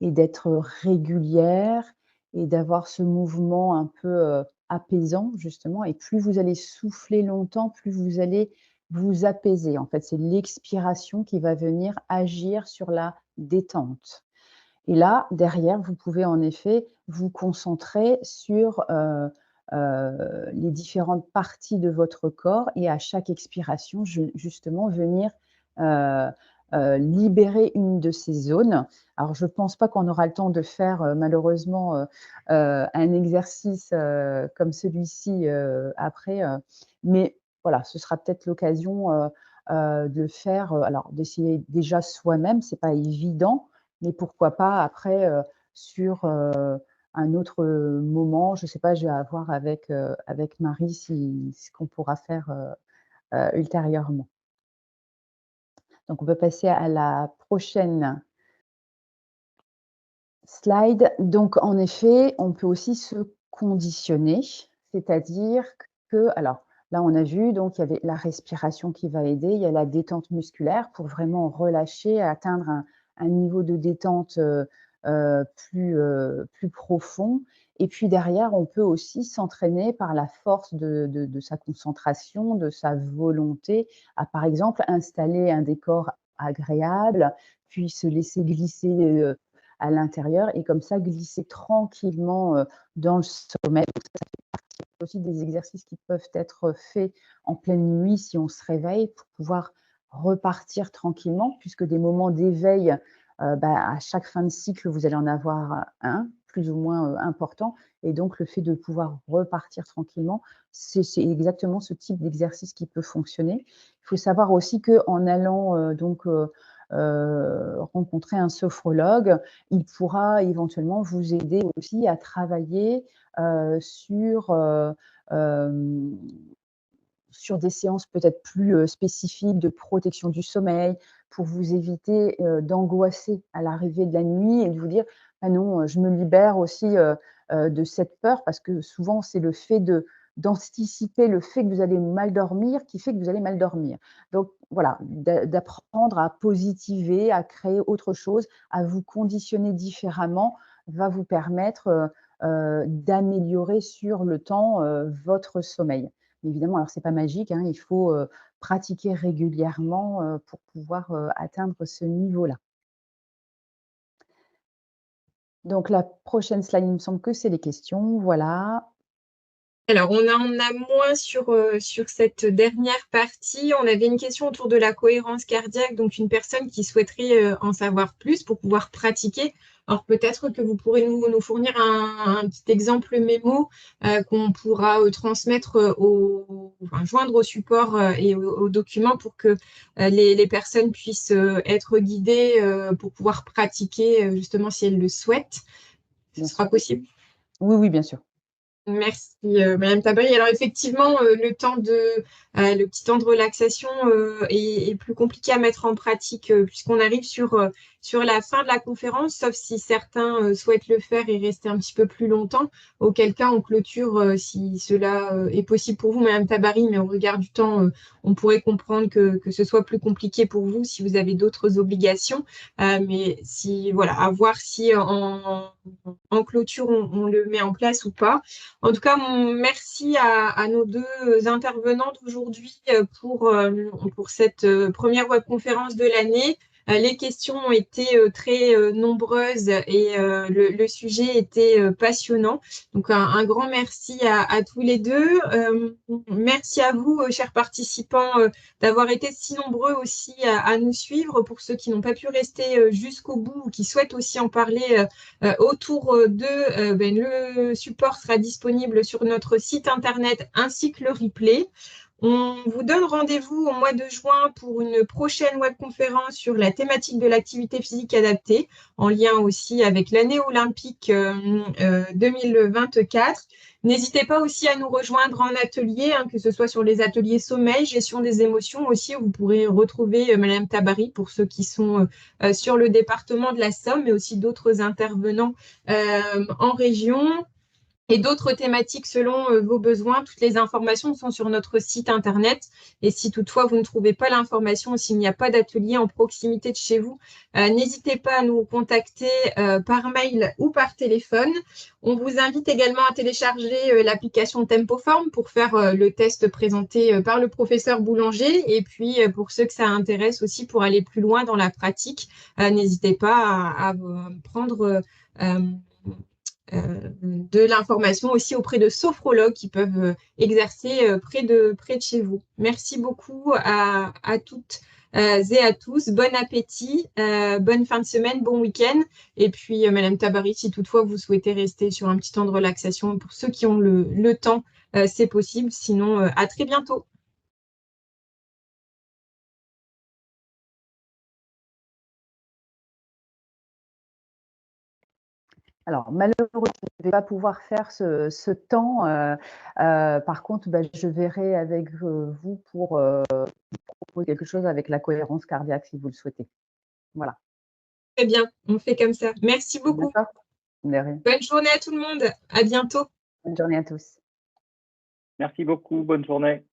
et d'être régulière et d'avoir ce mouvement un peu, apaisant justement, et plus vous allez souffler longtemps, plus vous allez vous apaiser. En fait, c'est l'expiration qui va venir agir sur la détente. Et là, derrière, vous pouvez en effet vous concentrer sur, les différentes parties de votre corps et à chaque expiration, justement venir, heu libérer une de ces zones. Alors je ne pense pas qu'on aura le temps de faire, malheureusement, un exercice, comme celui-ci, après, mais voilà, ce sera peut-être l'occasion, de faire, alors d'essayer déjà soi-même, c'est pas évident, mais pourquoi pas après, sur, un autre, moment, je ne sais pas, je vais avoir avec Marie si ce qu'on pourra faire, ultérieurement. Donc on peut passer à la prochaine slide. Donc en effet, on peut aussi se conditionner, c'est-à-dire que alors là, on a vu donc il y avait la respiration qui va aider, il y a la détente musculaire pour vraiment relâcher, atteindre un niveau de détente, plus profond, et puis derrière, on peut aussi s'entraîner par la force de sa concentration, de sa volonté à, par exemple, installer un décor agréable, puis se laisser glisser, à l'intérieur, et comme ça glisser tranquillement, dans le sommeil. Donc ça fait aussi des exercices qui peuvent être faits en pleine nuit si on se réveille pour pouvoir repartir tranquillement, puisque des moments d'éveil, à chaque fin de cycle, vous allez en avoir un, plus ou moins, important, et donc le fait de pouvoir repartir tranquillement, c'est exactement ce type d'exercice qui peut fonctionner. Il faut savoir aussi qu'en allant, rencontrer un sophrologue, il pourra éventuellement vous aider aussi à travailler, sur, sur des séances peut-être plus, spécifiques de protection du sommeil, pour vous éviter, d'angoisser à l'arrivée de la nuit et de vous dire: «Ah non, je me libère aussi, de cette peur», parce que souvent c'est le fait d'anticiper le fait que vous allez mal dormir qui fait que vous allez mal dormir. Donc voilà, d'apprendre à positiver, à créer autre chose, à vous conditionner différemment va vous permettre, d'améliorer sur le temps, votre sommeil. Mais évidemment, alors c'est pas magique, hein, il faut, pratiquer régulièrement, pour pouvoir, atteindre ce niveau-là. Donc la prochaine slide, il me semble que c'est les questions, voilà. Alors, on en a moins sur cette dernière partie. On avait une question autour de la cohérence cardiaque, donc une personne qui souhaiterait en savoir plus pour pouvoir pratiquer. Alors, peut-être que vous pourrez nous fournir un petit exemple mémo qu'on pourra transmettre enfin, joindre au support et au document pour que les personnes puissent être guidées pour pouvoir pratiquer justement si elles le souhaitent. Ce Bien sera sûr. possible? Oui, oui, bien sûr. Merci, Madame Tabary. Alors effectivement, le petit temps de relaxation est plus compliqué à mettre en pratique puisqu'on arrive sur la fin de la conférence, sauf si certains souhaitent le faire et rester un petit peu plus longtemps, auquel cas on clôture si cela est possible pour vous, Madame Tabary, mais au regard du temps, on pourrait comprendre que ce soit plus compliqué pour vous si vous avez d'autres obligations. Mais si, voilà, à voir si en clôture on le met en place ou pas. En tout cas, merci à nos deux intervenantes aujourd'hui pour cette première webconférence de l'année. Les questions ont été très nombreuses et le sujet était passionnant. Donc, un grand merci à tous les deux. Merci à vous, chers participants, d'avoir été si nombreux aussi à nous suivre. Pour ceux qui n'ont pas pu rester jusqu'au bout ou qui souhaitent aussi en parler autour d'eux, le support sera disponible sur notre site internet ainsi que le replay. On vous donne rendez-vous au mois de juin pour une prochaine webconférence sur la thématique de l'activité physique adaptée, en lien aussi avec l'année olympique 2024. N'hésitez pas aussi à nous rejoindre en atelier, hein, que ce soit sur les ateliers sommeil, gestion des émotions aussi, où vous pourrez retrouver Madame Tabary pour ceux qui sont sur le département de la Somme, mais aussi d'autres intervenants en région. et d'autres thématiques selon vos besoins. Toutes les informations sont sur notre site internet. Et si toutefois vous ne trouvez pas l'information ou s'il n'y a pas d'atelier en proximité de chez vous, n'hésitez pas à nous contacter par mail ou par téléphone. On vous invite également à télécharger l'application Tempoform pour faire le test présenté par le professeur Boulanger. Et puis, pour ceux que ça intéresse aussi pour aller plus loin dans la pratique, n'hésitez pas à prendre de l'information aussi auprès de sophrologues qui peuvent exercer près de chez vous. Merci beaucoup à toutes et à tous. Bon appétit, bonne fin de semaine, bon week-end. Et puis, Madame Tabary, si toutefois vous souhaitez rester sur un petit temps de relaxation, pour ceux qui ont le temps, c'est possible. Sinon, à très bientôt. Alors, malheureusement, je ne vais pas pouvoir faire ce temps. Par contre, je verrai avec vous pour proposer quelque chose avec la cohérence cardiaque si vous le souhaitez. Voilà. Très bien, on fait comme ça. Merci beaucoup. Bonne journée à tout le monde. À bientôt. Bonne journée à tous. Merci beaucoup. Bonne journée.